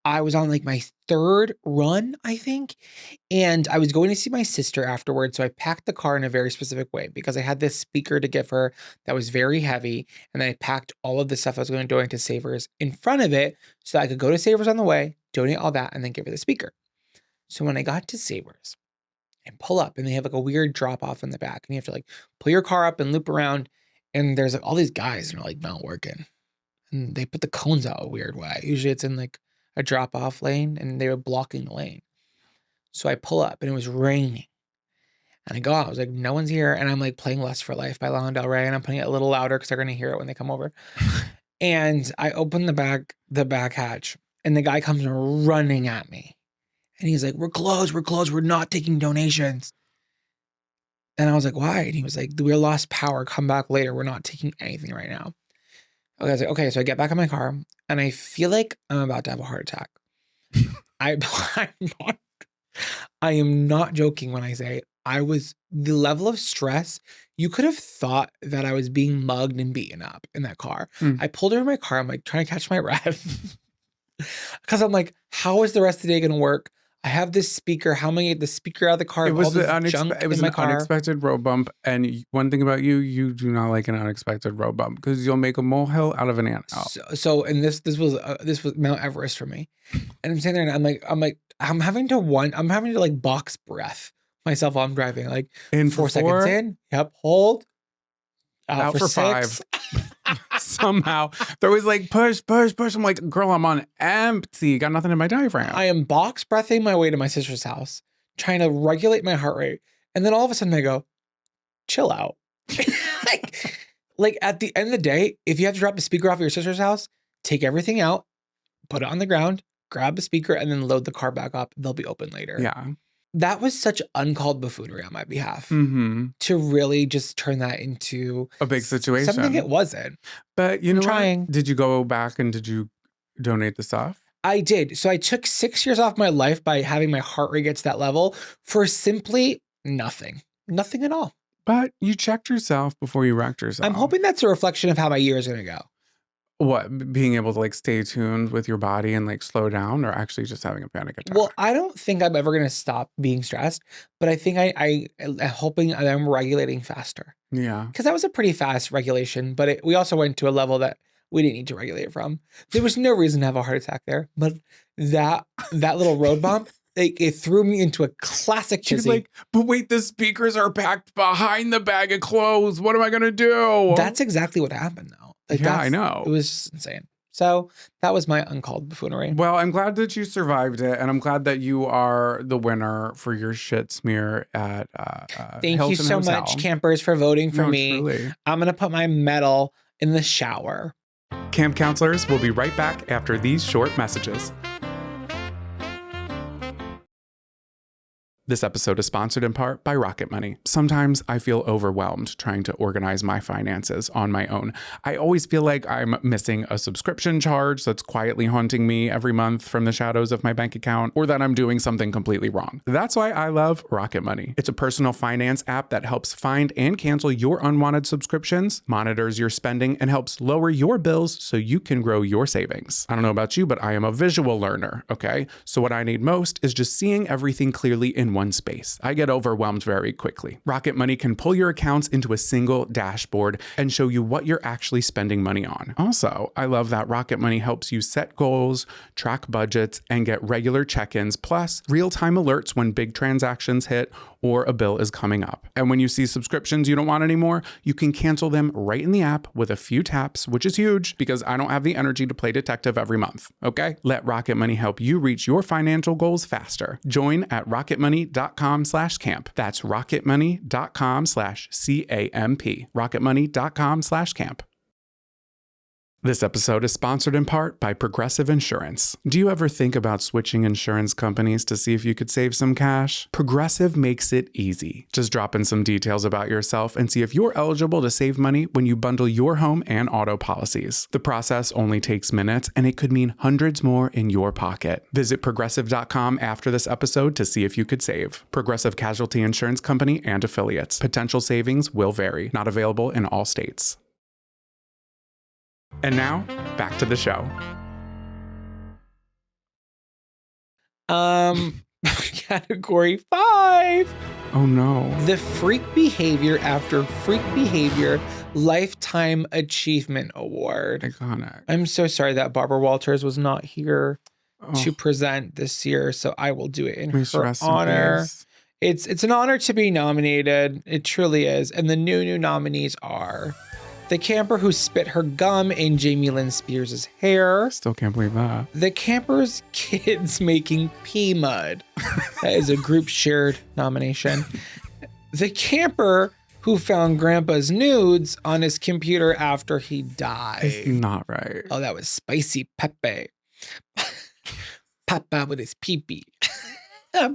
B: I was on like my 3rd run, I think. And I was going to see my sister afterwards. So I packed the car in a very specific way because I had this speaker to give her that was very heavy. And then I packed all of the stuff I was going to donate to Savers in front of it so that I could go to Savers on the way, donate all that, and then give her the speaker. So when I got to Savers and pull up, and they have like a weird drop off in the back, and you have to like pull your car up and loop around. And there's like all these guys and they're like not working. And they put the cones out a weird way. Usually it's in like a drop off lane and they were blocking the lane. So I pull up and it was raining. And I go out, I was like, no one's here. And I'm like playing Lust for Life by Lana Del Rey. And I'm putting it a little louder because they're going to hear it when they come over. And I open the back hatch and the guy comes running at me. And he's like, we're closed. We're not taking donations. And I was like, why? And he was like, we lost power. Come back later. We're not taking anything right now. Okay, I was like, okay. So I get back in my car and I feel like I'm about to have a heart attack. I am not joking when I say the level of stress. You could have thought that I was being mugged and beaten up in that car. I pulled over my car. I'm like trying to catch my breath because I'm like, how is the rest of the day going to work? I have this speaker. How am I going to get the speaker out of the car?
A: It was an unexpected road bump. And one thing about you do not like an unexpected road bump because you'll make a molehill out of an anthill.
B: So and this was Mount Everest for me. And I'm sitting there and I'm having to like box breath myself while I'm driving. Like
A: in
B: 4 seconds in. Yep. Hold.
A: Out for 5. Somehow they're always like, push. I'm like, girl, I'm on empty. Got nothing in my diaphragm.
B: I am box breathing my way to my sister's house, trying to regulate my heart rate. And then all of a sudden I go, chill out. like at the end of the day, if you have to drop a speaker off at your sister's house, take everything out, put it on the ground, grab a speaker, and then load the car back up. They'll be open later.
A: Yeah.
B: That was such uncalled buffoonery on my behalf to really just turn that into
A: a big situation.
B: Something it wasn't.
A: But you know
B: trying.
A: What? Did you go back and did you donate the stuff?
B: I did. So I took 6 years off my life by having my heart rate get to that level for simply nothing. Nothing at all.
A: But you checked yourself before you wrecked yourself.
B: I'm hoping that's a reflection of how my year is going to go.
A: What, being able to like stay tuned with your body and like slow down, or actually just having a panic attack?
B: Well, I don't think I'm ever going to stop being stressed, but I think I'm hoping that I'm regulating faster.
A: Yeah.
B: Because that was a pretty fast regulation, but we also went to a level that we didn't need to regulate it from. There was no reason to have a heart attack there, but that little road bump, it threw me into a classic
A: She's
B: tizzy.
A: like, but wait, the speakers are packed behind the bag of clothes. What am I going to do?
B: That's exactly what happened, though.
A: Yeah, I know.
B: It was just insane. So that was my uncalled buffoonery.
A: Well, I'm glad that you survived it, and I'm glad that you are the winner for your shit smear at
B: Thank
A: Hilton
B: you so
A: Hotel.
B: much, campers, for voting for
A: No,
B: me.
A: truly.
B: I'm going to put my medal in the shower.
A: Camp counselors will be right back after these short messages. This episode is sponsored in part by Rocket Money. Sometimes I feel overwhelmed trying to organize my finances on my own. I always feel like I'm missing a subscription charge that's quietly haunting me every month from the shadows of my bank account, or that I'm doing something completely wrong. That's why I love Rocket Money. It's a personal finance app that helps find and cancel your unwanted subscriptions, monitors your spending, and helps lower your bills so you can grow your savings. I don't know about you, but I am a visual learner, okay? So what I need most is just seeing everything clearly in one space. I get overwhelmed very quickly. Rocket Money can pull your accounts into a single dashboard and show you what you're actually spending money on. Also, I love that Rocket Money helps you set goals, track budgets, and get regular check-ins, plus real-time alerts when big transactions hit or a bill is coming up. And when you see subscriptions you don't want anymore, you can cancel them right in the app with a few taps, which is huge because I don't have the energy to play detective every month, okay? Let Rocket Money help you reach your financial goals faster. Join at rocketmoney.com/camp. That's rocketmoney.com/CAMP. rocketmoney.com/camp. This episode is sponsored in part by Progressive Insurance. Do you ever think about switching insurance companies to see if you could save some cash? Progressive makes it easy. Just drop in some details about yourself and see if you're eligible to save money when you bundle your home and auto policies. The process only takes minutes, and it could mean hundreds more in your pocket. Visit progressive.com after this episode to see if you could save. Progressive Casualty Insurance Company and Affiliates. Potential savings will vary. Not available in all states. And now, back to the show.
B: Category 5.
A: Oh no.
B: The Freak Behavior After Freak Behavior Lifetime Achievement Award.
A: Iconic.
B: I'm so sorry that Barbara Walters was not here to
A: Oh,
B: present this year, so I will do it in
A: please
B: her
A: rest in
B: honor.
A: peace.
B: It's an honor to be nominated. It truly is. And the new nominees are the camper who spit her gum in Jamie Lynn Spears' hair,
A: Still can't believe that.
B: the camper's kids making pea mud. That is a group shared nomination. The camper who found grandpa's nudes on his computer after he
A: It's
B: died.
A: not right.
B: Oh, that was Spicy Pepe. Papa with his pee-pee.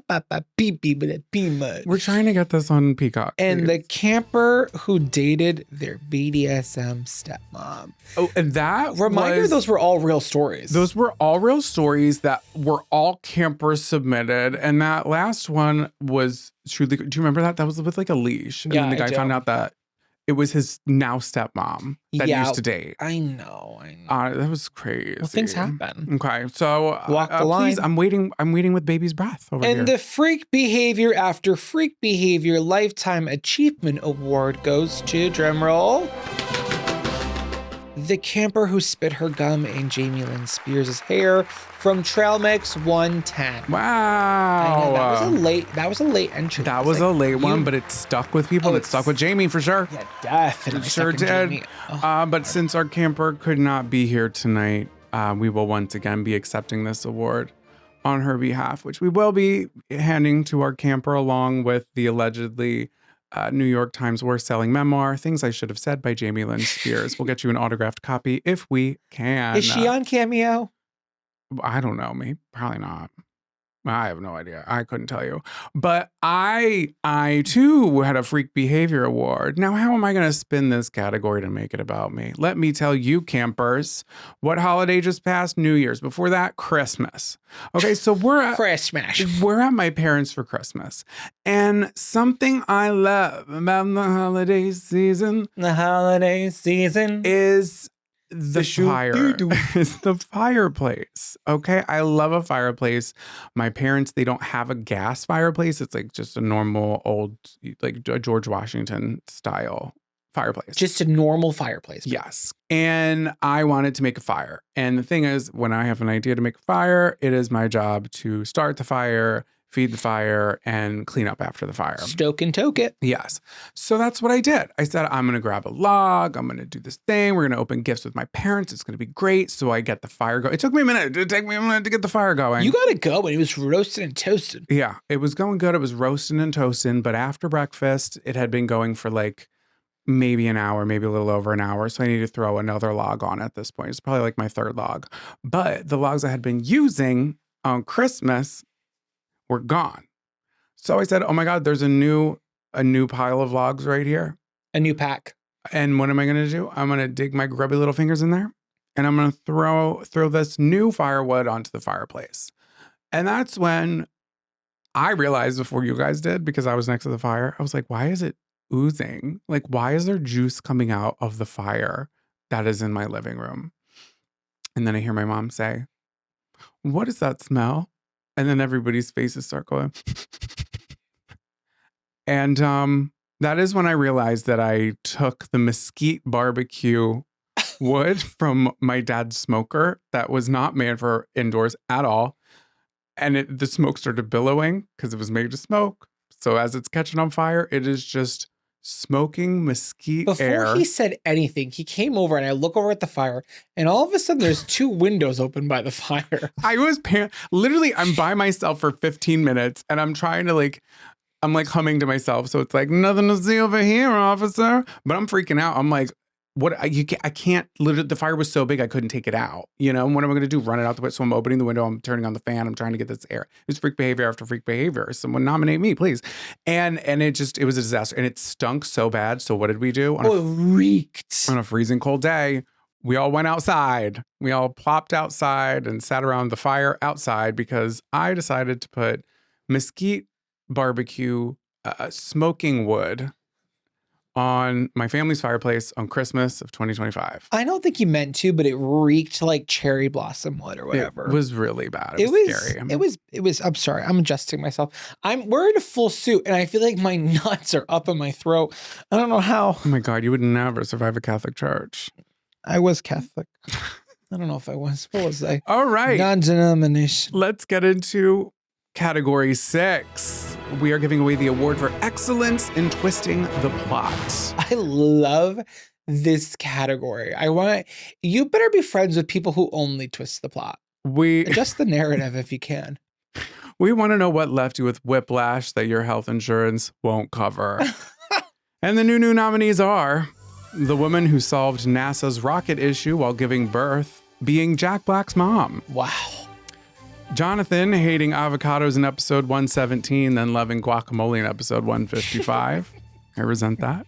B: Papa pee-pee with a pea mud.
A: We're trying to get this on Peacock.
B: And the
A: please.
B: camper who dated their BDSM stepmom.
A: Oh, and that
B: Reminder,
A: was,
B: those were all real stories.
A: those were all real stories that were all campers submitted. And that last one was truly, do you remember that? That was with like a leash. And
B: Yeah,
A: then the
B: I
A: guy
B: do.
A: found out that it was his now stepmom that he
B: Yeah.
A: used to date.
B: I know.
A: That was crazy.
B: Well, things happen.
A: Okay, so
B: Walk the
A: please,
B: line.
A: I'm waiting with baby's breath over here.
B: And the Freak Behavior After Freak Behavior Lifetime Achievement Award goes to, drumroll, The camper who spit her gum in Jamie Lynn Spears' hair from Trail Mix 110.
A: Wow.
B: I know, that was a late entry.
A: That
B: It's
A: was
B: like,
A: a late one, but it stuck with people.
B: Oh,
A: It stuck with Jamie for sure.
B: Yeah, definitely.
A: It sure
B: stuck in
A: did.
B: Jamie. Oh,
A: But since our camper could not be here tonight, we will once again be accepting this award on her behalf, which we will be handing to our camper along with the allegedly New York Times worst selling memoir, Things I Should Have Said by Jamie Lynn Spears. We'll get you an autographed copy if we can.
B: Is she on Cameo?
A: I don't know. Maybe, probably not. I have no idea. I couldn't tell you. But I too had a Freak Behavior Award. Now, how am I going to spin this category to make it about me? Let me tell you, campers, what holiday just passed? New Year's. Before that, Christmas. Okay, so we're at my parents' for Christmas. And something I love about the holiday season is the fire. It's the fireplace. Okay. I love a fireplace. My parents, they don't have a gas fireplace. It's like just a normal old, like a George Washington style fireplace.
B: Just a normal fireplace.
A: Yes. And I wanted to make a fire. And the thing is, when I have an idea to make a fire, it is my job to start the fire, feed the fire, and clean up after the fire.
B: Stoke and toke it.
A: Yes. So that's what I did. I said, I'm going to grab a log. I'm going to do this thing. We're going to open gifts with my parents. It's going to be great. So I get the fire going. It took me a minute. It took me a minute to get the fire going.
B: You got to go when it was roasted and toasted.
A: Yeah. It was going good. It was roasting and toasting. But after breakfast, it had been going for like maybe an hour, maybe a little over an hour. So I need to throw another log on at this point. It's probably like my third log. But the logs I had been using on Christmas were gone. So I said, oh my God, there's a new pile of logs right here.
B: A new pack.
A: And what am I going to do? I'm going to dig my grubby little fingers in there and I'm going to throw this new firewood onto the fireplace. And that's when I realized, before you guys did, because I was next to the fire, I was like, why is it oozing? Like, why is there juice coming out of the fire that is in my living room? And then I hear my mom say, what is that smell? And then everybody's faces start going. And that is when I realized that I took the mesquite barbecue wood from my dad's smoker that was not made for indoors at all. And the smoke started billowing because it was made to smoke. So as it's catching on fire, it is just smoking mesquite air.
B: Before he said anything, he came over and I look over at the fire and all of a sudden there's two windows open by the fire.
A: I was literally, I'm by myself for 15 minutes and I'm trying to I'm like humming to myself. So it's like, nothing to see over here, officer. But I'm freaking out. I'm like, I can't, literally, the fire was so big I couldn't take it out. You know, what am I going to do? Run it out the way? So I'm opening the window. I'm turning on the fan. I'm trying to get this air. It was freak behavior after freak behavior. Someone nominate me, please. And it was a disaster. And it stunk so bad. So what did we do?
B: It reeked.
A: On a freezing cold day, we all went outside. We all plopped outside and sat around the fire outside because I decided to put mesquite barbecue smoking wood on my family's fireplace on Christmas of 2025.
B: I don't think you meant to, but it reeked like cherry blossom wood or whatever.
A: It was really bad. It was scary.
B: It was, I'm sorry, I'm adjusting myself. We're in a full suit and I feel like my nuts are up in my throat. I don't know how.
A: Oh my God, you would never survive a Catholic church.
B: I was Catholic. I don't know if I was. What was I?
A: All right.
B: Non-denomination.
A: Let's get into Category 6. We are giving away the award for excellence in twisting the plot.
B: I love this category. You better be friends with people who only twist the plot. Adjust the narrative if you can.
A: We want to know what left you with whiplash that your health insurance won't cover. And the Nunu nominees are the woman who solved NASA's rocket issue while giving birth, being Jack Black's mom.
B: Wow.
A: Jonathan hating avocados in episode 117, then loving guacamole in episode 155. I resent that.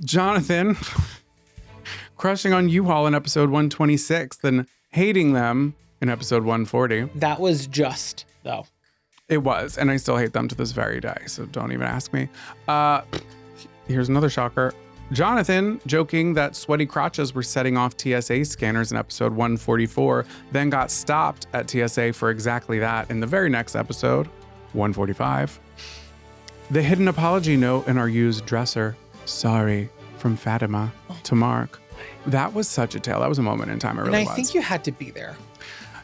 A: Jonathan crushing on U-Haul in episode 126, then hating them in episode 140.
B: That was just, though.
A: It was, and I still hate them to this very day, so don't even ask me. Here's another shocker. Jonathan joking that sweaty crotches were setting off TSA scanners in episode 144, then got stopped at TSA for exactly that in the very next episode, 145. The hidden apology note in our used dresser, sorry, from Fatima to Mark. That was such a tale. That was a moment in time. It really
B: And I
A: was.
B: think you had to be there.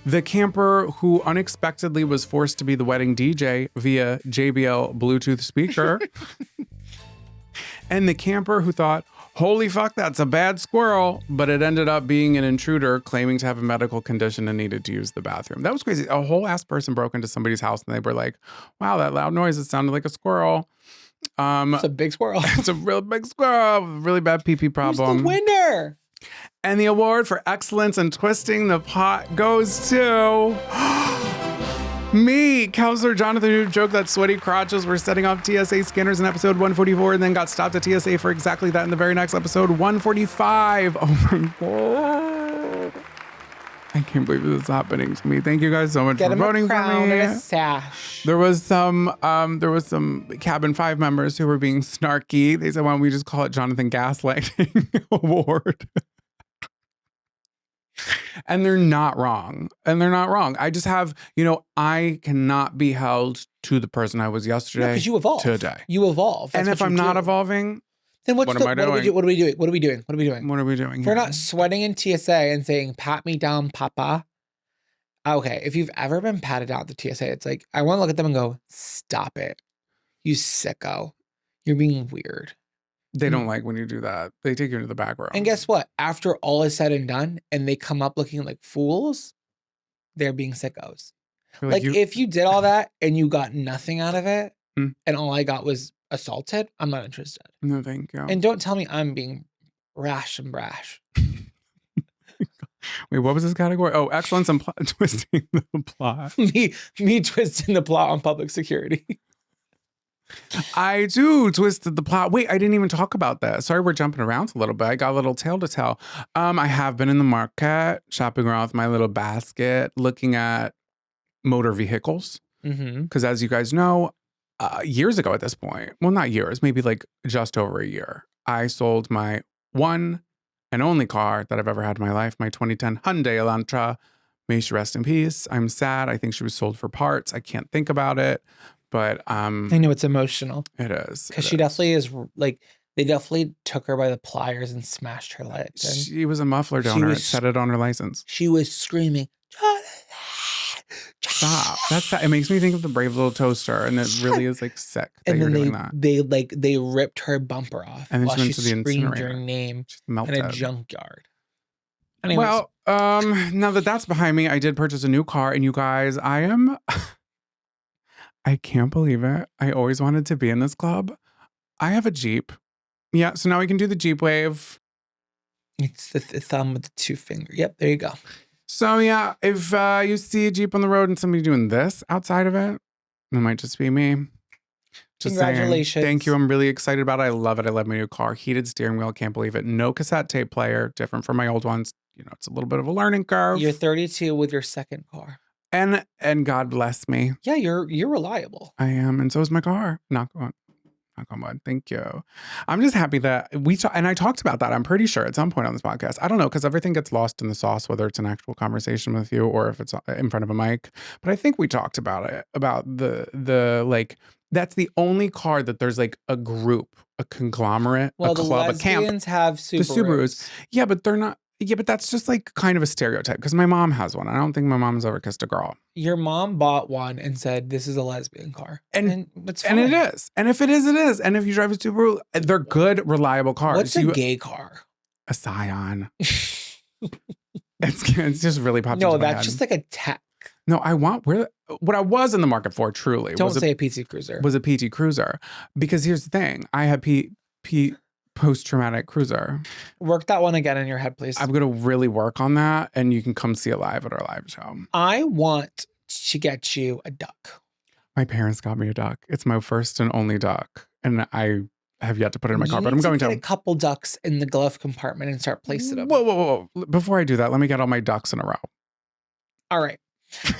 A: The camper who unexpectedly was forced to be the wedding DJ via JBL Bluetooth speaker. And the camper who thought, holy fuck, that's a bad squirrel. But it ended up being an intruder claiming to have a medical condition and needed to use the bathroom. That was crazy. A whole ass person broke into somebody's house and they were like, wow, that loud noise, it sounded like a squirrel.
B: It's a big squirrel.
A: It's a real big squirrel, really bad pee-pee problem.
B: Who's the winner?
A: And the award for excellence in twisting the pot goes to me, Counselor Jonathan, who joked that sweaty crotches were setting off TSA scanners in episode 144 and then got stopped at TSA for exactly that in the very next episode, 145. Oh my God. I can't believe this is happening to me. Thank you guys so much
B: Get
A: for
B: him a
A: voting
B: crown
A: for me.
B: and a sash.
A: There was some Cabin 5 members who were being snarky. They said, why don't we just call it Jonathan Gaslighting Award? And they're not wrong. I just have, I cannot be held to the person I was yesterday.
B: Because you evolve.
A: Today.
B: You evolve.
A: And if I'm not evolving,
B: then
A: what am I doing?
B: What are we doing?
A: What are we doing
B: If we're
A: here?
B: not sweating in TSA and saying, pat me down, papa. Okay, if you've ever been patted down at the TSA, it's like, I want to look at them and go, stop it. You sicko. You're being weird.
A: They don't like when you do that. They take you into the back row.
B: And guess what? After all is said and done, and they come up looking like fools, they're being sickos.
A: You're
B: Like if you did all that and you got nothing out of it,
A: Hmm.
B: and all I got was assaulted, I'm not interested.
A: No, thank you.
B: And don't tell me I'm being rash and brash.
A: Wait, what was this category? Oh, excellence in twisting the plot.
B: me twisting the plot on public security.
A: I too twisted the plot. Wait, I didn't even talk about that. Sorry, we're jumping around a little bit. I got a little tale to tell. I have been in the market, shopping around with my little basket, looking at motor vehicles.
B: Mm-hmm.
A: Because as you guys know, years ago at this point, well, not years, maybe like just over a year, I sold my one and only car that I've ever had in my life, my 2010 Hyundai Elantra. May she rest in peace. I'm sad. I think she was sold for parts. I can't think about it. But
B: I know it's emotional.
A: it is.
B: Because she definitely is like, they definitely took her by the pliers and smashed her legs. And
A: She was a muffler
B: She
A: donor. It
B: was-
A: said it on her license.
B: she was screaming,
A: Stop. That's that. It makes me think of the Brave Little Toaster, and it really is like sick that
B: And
A: you're
B: then
A: doing that.
B: they ripped her bumper off
A: And then
B: while
A: she went
B: she
A: to the
B: screamed
A: incinerator.
B: your name
A: She's
B: in a
A: melted.
B: junkyard. Anyways,
A: Well, now that that's behind me, I did purchase a new car, and you guys, I can't believe it. I always wanted to be in this club. I have a Jeep. Yeah, so now we can do the Jeep wave.
B: it's the thumb with the two finger. Yep, there you go.
A: So yeah, if you see a Jeep on the road and somebody doing this outside of it, it might just be me. Just saying.
B: Congratulations.
A: Thank you. I'm really excited about it. I love it. I love my new car. Heated steering wheel. Can't believe it. No cassette tape player. Different from my old ones. It's a little bit of a learning curve.
B: You're 32 with your second car.
A: And God bless me.
B: Yeah, you're reliable.
A: I am. And so is my car. Knock on wood. Thank you. I'm just happy that and I talked about that, I'm pretty sure, at some point on this podcast. I don't know, because everything gets lost in the sauce, whether it's an actual conversation with you or if it's in front of a mic. But I think we talked about it, about the like, that's the only car that there's like a group, a conglomerate,
B: Well,
A: a
B: the
A: club, a camp.
B: lesbians have Subarus.
A: The Subarus. Yeah, but they're not. Yeah, but that's just like kind of a stereotype, because my mom has one. I don't think my mom's ever kissed a girl.
B: Your mom bought one and said, this is a lesbian car.
A: And
B: it's
A: And
B: fine.
A: it is. And if it is, it is. And if you drive a Subaru, they're good, reliable cars.
B: What's a gay car?
A: A Scion. It's just really popped
B: No,
A: into my
B: that's
A: head.
B: just like a tech.
A: No, I want what I was in the market for truly
B: Don't
A: was
B: say a PC Cruiser.
A: was a PT Cruiser, because here's the thing: I have post-traumatic cruiser.
B: Work that one again in your head, please.
A: I'm gonna really work on that, and you can come see it live at our live show.
B: I want to get you a duck.
A: My parents got me a duck. It's my first and only duck, and I have yet to put it in my car, but I'm going
B: get
A: to.
B: a couple ducks in the glove compartment and start placing them.
A: Whoa! Before I do that, let me get all my ducks in a row.
B: All right.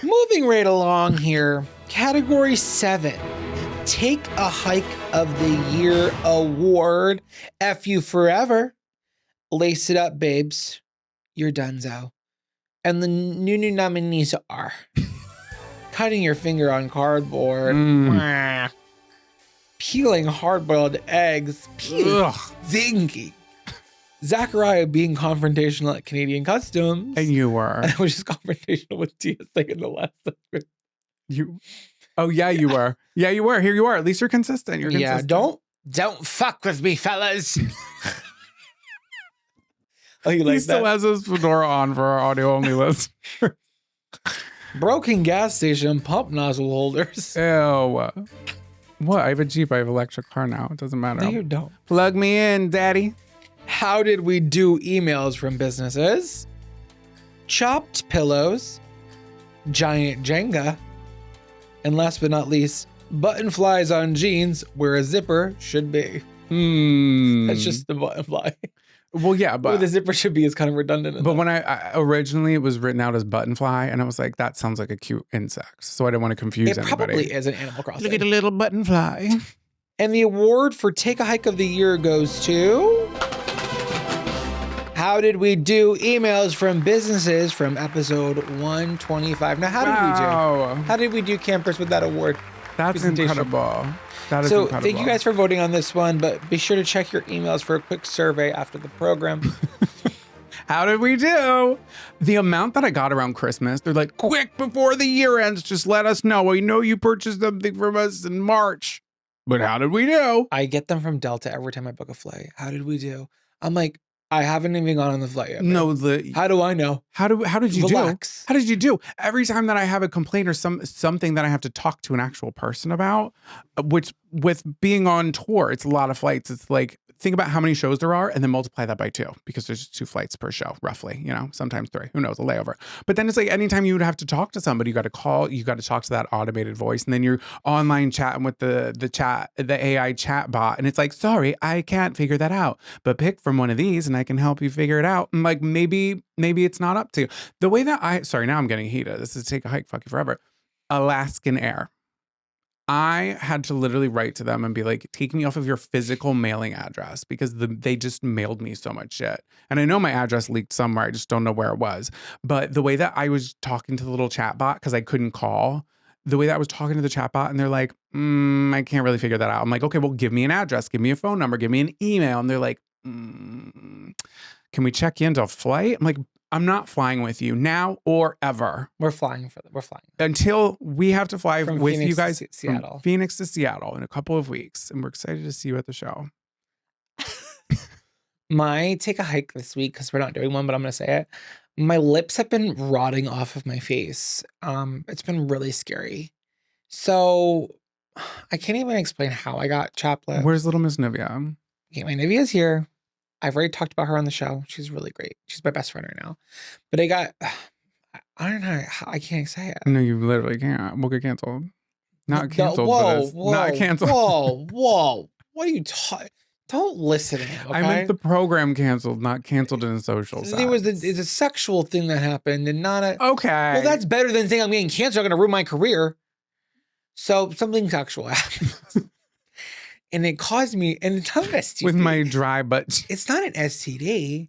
B: Moving right along here. Category 7. Take a Hike of the Year Award. F you forever. Lace it up, babes. You're donezo. And the Nunu nominees are cutting your finger on cardboard. Mwah. Peeling hard-boiled eggs.
A: Ugh.
B: Zingy. Zachariah being confrontational at Canadian Customs.
A: And you were.
B: And I was just confrontational with TSA in the last segment.
A: Oh yeah, you were. Yeah, you were. Here you are. At least you're consistent. You're consistent.
B: Yeah, don't fuck with me, fellas. Oh, you like
A: He still
B: that?
A: has his fedora on for our audio only list.
B: Broken gas station pump nozzle holders.
A: Ew. What? I have a Jeep. I have an electric car now. It doesn't matter.
B: No, you don't.
A: Plug me in, daddy.
B: How did we do emails from businesses? Chopped pillows, giant Jenga, and last but not least, button flies on jeans where a zipper should be. That's just the button fly.
A: Well, yeah,
B: Where
A: but
B: the zipper should be is kind of redundant.
A: but when I originally it was written out as button fly, and I was like, that sounds like a cute insect, so I didn't want to confuse
B: it
A: anybody.
B: probably is an Animal Crossing.
A: Look at a little button fly.
B: And the award for Take a Hike of the Year goes to... How did we do emails from businesses from episode 125? Now, how did we do? How did we do, campers, with that award?
A: That's incredible. That is
B: So
A: incredible.
B: thank you guys for voting on this one, but be sure to check your emails for a quick survey after the program.
A: How did we do? The amount that I got around Christmas, they're like, quick before the year ends, just let us know. We know you purchased something from us in March, but how did we do?
B: I get them from Delta every time I book a flight. How did we do? I'm like, I haven't even gone on the flight yet.
A: No,
B: How do I know?
A: how did you
B: Relax.
A: do? How did you do? Every time that I have a complaint or something that I have to talk to an actual person about, which with being on tour, it's a lot of flights. It's like, think about how many shows there are and then multiply that by 2 because there's 2 flights per show, roughly, sometimes 3, who knows, a layover. But then it's like anytime you would have to talk to somebody, you got to call, you got to talk to that automated voice, and then you're online chatting with the AI chat bot, and it's like, sorry, I can't figure that out, but pick from one of these and I can help you figure it out. And like, maybe it's not up to you. The way that now I'm getting heated. This is Take a Hike, fuck you forever. Alaskan Air. I had to literally write to them and be like, take me off of your physical mailing address because they just mailed me so much shit. And I know my address leaked somewhere. I just don't know where it was. But the way that I was talking to the little chat bot, because I couldn't call, the way that I was talking to the chat bot, and they're like, I can't really figure that out. I'm like, okay, well, give me an address, give me a phone number, give me an email. And they're like, can we check you into a flight? I'm like, I'm not flying with you now or ever.
B: We're flying
A: Until we have to fly
B: from
A: with
B: Phoenix
A: you guys
B: to Seattle.
A: from Phoenix to Seattle in a couple of weeks. And we're excited to see you at the show.
B: My take a hike this week, because we're not doing one, but I'm going to say it. My lips have been rotting off of my face. It's been really scary. So I can't even explain how I got chapped lips.
A: Where's little Miss Nivea?
B: Okay, my Nivea's here. I've already talked about her on the show. She's really great. She's my best friend right now. But I don't know. I can't say it.
A: No, you literally can't. We'll get canceled. Not canceled, but it's not canceled.
B: Whoa. What are you talking? Don't listen to him, okay?
A: I meant the program canceled, not canceled in social sense.
B: It's a sexual thing that happened and not a...
A: Okay.
B: Well, that's better than saying I'm getting cancer. I'm going to ruin my career. So something sexual happened. And it caused me... And it's not an STD.
A: With my dry butt.
B: It's not an STD.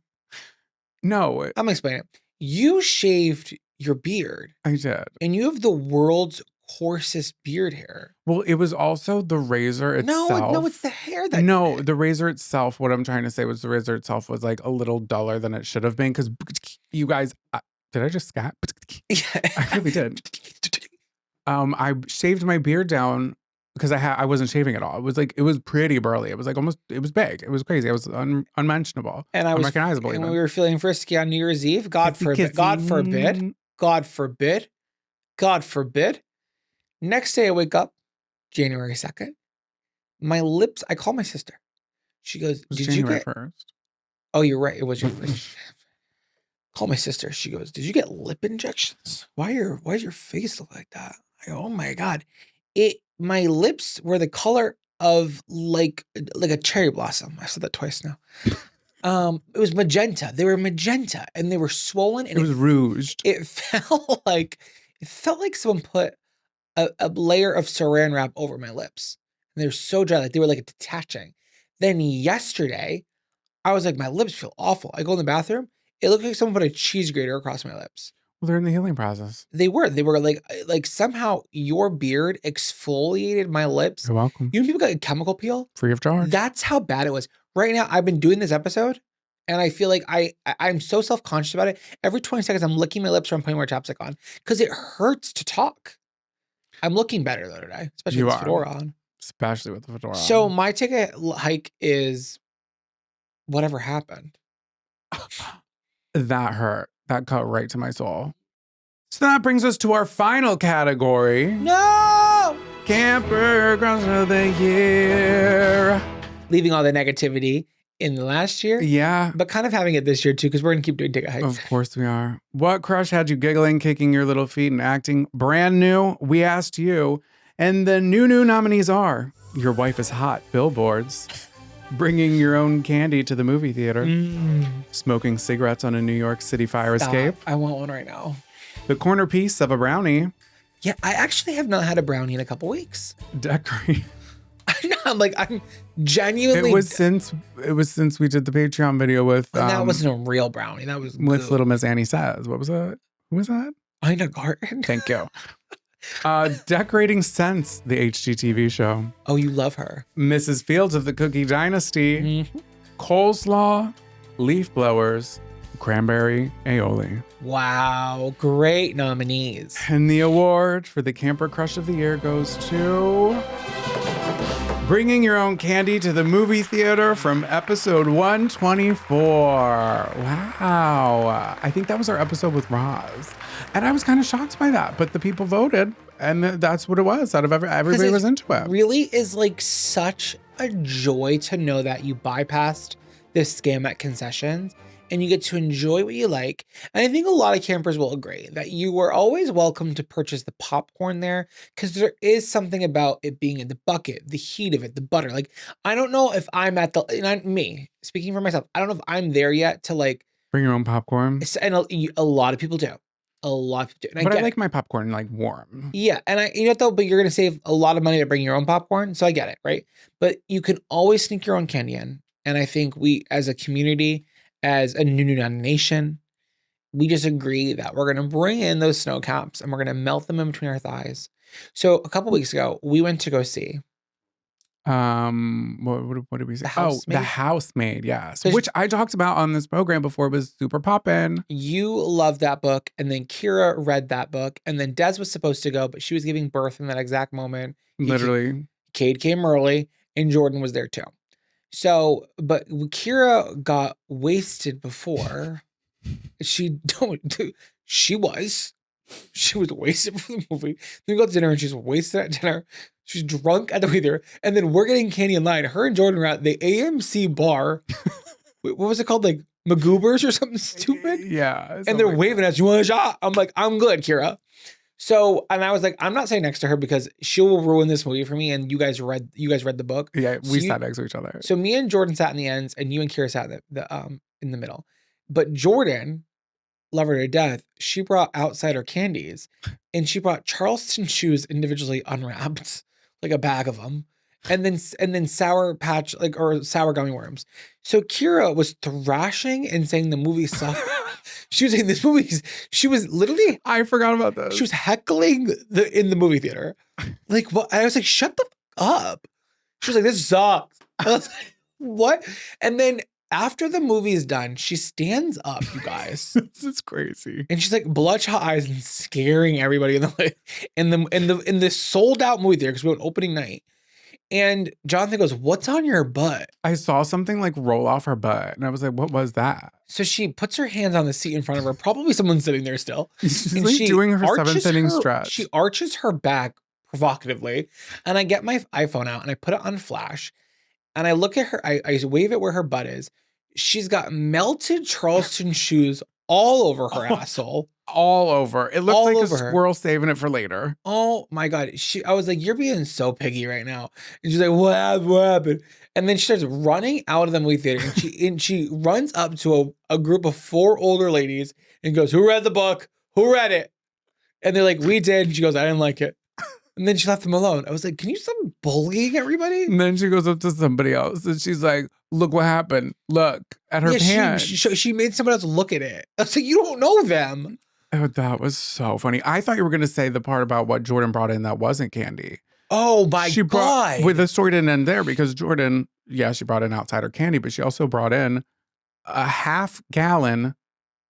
A: No.
B: I'm going to explain it. You shaved your beard.
A: I did.
B: And you have the world's coarsest beard hair.
A: Well, it was also the razor itself.
B: No, it's the hair that...
A: No, the razor itself, what I'm trying to say was the razor itself was like a little duller than it should have been. Because you guys... did I just scat?
B: Yeah.
A: I really did. I shaved my beard down because I wasn't shaving at all. It was pretty burly. It was like it was big. It was crazy. It was unmentionable.
B: And I was
A: unrecognizable.
B: And
A: even.
B: when we were feeling frisky on New Year's Eve, God forbid. Next day I wake up, January 2nd. My lips, I call my sister. She goes,
A: It was
B: did
A: January
B: you get...
A: 1st.
B: Oh, you're right. It was your first. Call my sister. She goes, did you get lip injections? Why does your face look like that? I go, oh my God. My lips were the color of like a cherry blossom. I said that twice now. It was magenta. They were magenta and they were swollen. And
A: it was rouged.
B: It felt like someone put a layer of saran wrap over my lips. And they were so dry, like they were like detaching. Then yesterday, I was like, my lips feel awful. I go in the bathroom. It looked like someone put a cheese grater across my lips.
A: Well, they're in the healing process.
B: They were like somehow your beard exfoliated my lips.
A: You're welcome.
B: You know, people got a chemical peel.
A: Free of charge.
B: That's how bad it was. Right now, I've been doing this episode And I feel like I'm so self-conscious about it. Every 20 seconds, I'm licking my lips or I'm putting more chapstick on because it hurts to talk. I'm looking better though today, especially with this fedora on.
A: Especially with the fedora
B: So
A: on.
B: my ticket hike is whatever happened.
A: That hurt. That cut right to my soul. So that brings us to our final category.
B: No!
A: Camper Crush of the Year.
B: Leaving all the negativity in the last year.
A: Yeah.
B: But kind of having it this year too, because we're going to keep doing ticket hikes.
A: Of course we are. What crush had you giggling, kicking your little feet, and acting brand new? We asked you. And the new nominees are Your Wife is Hot billboards, bringing your own candy to the movie theater, smoking cigarettes on a New York City fire escape,
B: I want one right now.
A: the corner piece of a brownie,
B: Yeah, I actually have not had a brownie in a couple weeks.
A: decorate.
B: I'm genuinely.
A: It was since we did the Patreon video with
B: that wasn't a real brownie. That was
A: with
B: goo.
A: Little Miss Annie Says. What was that? Who was that?
B: Ina Garten.
A: Thank you. Decorating Sense, the HGTV show.
B: Oh, you love her.
A: Mrs. Fields of the Cookie Dynasty.
B: Mhm.
A: Coleslaw, leaf blowers, cranberry aioli.
B: Wow, great nominees.
A: And the award for the Camper Crush of the Year goes to Bringing Your Own Candy to the Movie Theater from episode 124. Wow. I think that was our episode with Roz. And I was kind of shocked by that, but the people voted and that's what it was. Out of everybody was into it.
B: Really is like such a joy to know that you bypassed this scam at concessions and you get to enjoy what you like. And I think a lot of campers will agree that you were always welcome to purchase the popcorn there because there is something about it being in the bucket, the heat of it, the butter. Like, I don't know if I'm at the, me speaking for myself, I don't know if I'm there yet to like
A: Bring your own popcorn.
B: And a lot of people do. A lot of people do. And
A: But I
B: get
A: like
B: it.
A: my popcorn like warm.
B: Yeah, and you know what though, but you're gonna save a lot of money to bring your own popcorn, so I get it, right? But you can always sneak your own candy in, and I think we, as a community, as a Nunu Nana Nation, we just agree that we're gonna bring in those snow caps and we're gonna melt them in between our thighs. So a couple weeks ago, we went to go see.
A: What did we say?
B: The Housemaid?
A: The Housemaid, yes.
B: So
A: Which I talked about on this program before. It was super poppin'.
B: You loved that book, and then Kira read that book, and then Des was supposed to go, but she was giving birth in that exact moment.
A: Literally.
B: Cade came early, and Jordan was there too. So, but Kira got wasted before. She was wasted for the movie. Then we got to dinner, and she's wasted at dinner. She's drunk at the way there, and then we're getting candy in line. Her and Jordan were at the AMC bar. What was it called? Like Magoobers or something stupid?
A: Yeah.
B: And they're waving at us. You want a shot? I'm like, I'm good, Kira. So, and I was like, I'm not sitting next to her because she will ruin this movie for me. And you guys read the book.
A: Yeah,
B: So
A: we sat next to each other.
B: So me and Jordan sat in the ends, and you and Kira sat in the middle. But Jordan, love her to death, she brought outsider candies, and she brought Charleston shoes individually unwrapped, like a bag of them. And then sour patch, like, or sour gummy worms. So Kira was thrashing and saying the movie sucked. She was saying this movie, she was literally,
A: I forgot about this.
B: she was heckling in the movie theater. Like, what? I was like, shut the up. She was like, this sucks. I was like, what? And then after the movie is done, she stands up, you guys.
A: This is crazy.
B: And she's like bloodshot eyes and scaring everybody in the sold out movie theater because we went opening night. And Jonathan goes, "What's on your butt?"
A: I saw something like roll off her butt, and I was like, "What was that?"
B: So she puts her hands on the seat in front of her. Probably someone's sitting there still.
A: She's
B: And
A: like
B: she
A: doing her
B: arches
A: 7th inning
B: her-
A: stretch.
B: She arches her back provocatively, and I get my iPhone out and I put it on flash, and I look at her. I wave it where her butt is. She's got melted Charleston shoes all over her asshole.
A: All over. It looked
B: All
A: like a
B: over her.
A: squirrel saving it for later.
B: Oh my God. I was like, you're being so piggy right now. And she's like, what happened? And then she starts running out of the movie theater, and she runs up to a group of 4 older ladies and goes, "Who read the book? Who read it?" And they're like, "We did." And she goes, "I didn't like it." And then she left them alone. I was like, can you stop bullying everybody?
A: And then she goes up to somebody else and she's like, "Look what happened. Look at her pants."
B: She made somebody else look at it. I was like, you don't know them.
A: Oh, that was so funny. I thought you were going to say the part about what Jordan brought in that wasn't candy.
B: Oh my God.
A: Well, the story didn't end there because Jordan, yeah, she brought in outsider candy, but she also brought in a half gallon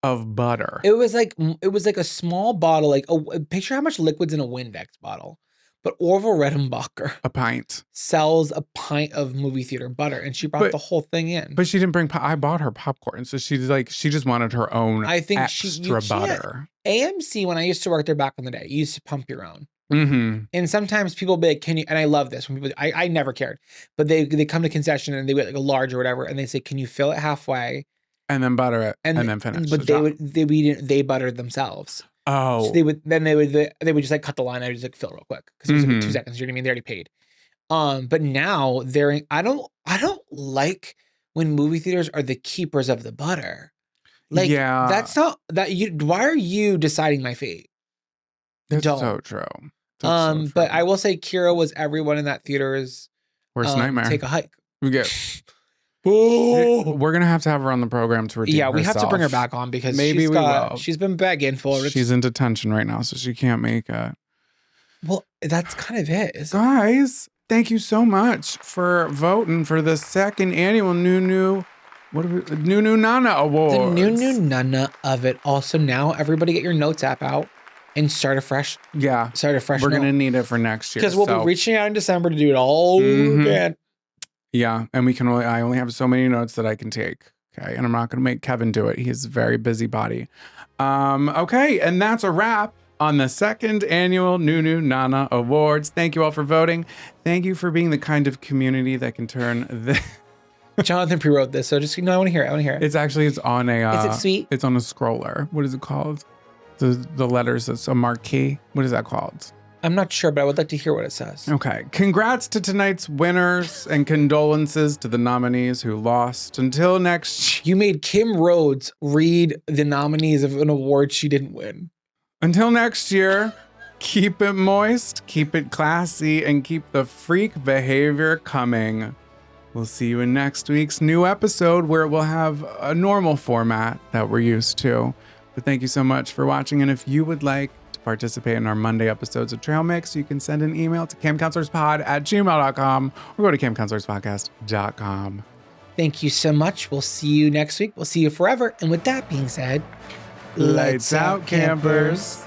A: of butter.
B: It was like a small bottle, like picture how much liquid's in a Windex bottle. But Orville Redenbacher
A: A pint.
B: sells a pint of movie theater butter, and she brought the whole thing in.
A: But she didn't bring. I bought her popcorn, so she's like, she just wanted her own.
B: I think
A: extra butter.
B: AMC, when I used to work there back in the day, you used to pump your own.
A: Mm-hmm.
B: And sometimes people be like, "Can you?" And I love this when people. I never cared, but they come to concession and they get like a large or whatever, and they say, "Can you fill it halfway?"
A: And then butter it, and then finish.
B: But they buttered themselves.
A: Oh,
B: So they would just like cut the line. I would just like fill real quick because it was like 2 seconds. You know what I mean? They already paid. But now I don't like when movie theaters are the keepers of the butter. Like,
A: yeah,
B: that's not that you. Why are you deciding my fate?
A: That's so true. That's so true.
B: But I will say, Kira was everyone in that theater's
A: worst nightmare.
B: Take a hike.
A: We get. We're gonna have to have her on the program to redeem herself.
B: We have to bring her back on because
A: maybe we will.
B: She's been begging for it.
A: She's in detention right now, so she can't make it.
B: Well, that's kind of it.
A: Guys, thank you so much for voting for the second annual Nunu Nana Awards.
B: The Nunu Nana of it. Also, now everybody get your notes app out and start afresh.
A: Yeah,
B: We're
A: gonna need it for next year
B: because we'll be reaching out in December to do it all again.
A: Yeah, and I only have so many notes that I can take. Okay, and I'm not going to make Kevin do it. He's a very busybody. Okay, and that's a wrap on the second annual Nunu Nana Awards. Thank you all for voting. Thank you for being the kind of community that can turn the.
B: Jonathan pre-wrote this, so just I want to hear it.
A: It's on a.
B: Is it sweet?
A: It's on a scroller. What is it called? The letters. It's a marquee. What is that called?
B: I'm not sure, but I would like to hear what it says.
A: Okay. Congrats to tonight's winners and condolences to the nominees who lost. Until next
B: You made Kim Rhodes read the nominees of an award she didn't win.
A: Until next year, keep it moist, keep it classy, and keep the freak behavior coming. We'll see you in next week's new episode where we'll have a normal format that we're used to. But thank you so much for watching. And if you would like to participate in our Monday episodes of Trail Mix, you can send an email to camcounselorspod@gmail.com or go to camcounselorspodcast.com.
B: Thank you so much. We'll see you next week. We'll see you forever. And with that being said,
A: Lights out, campers.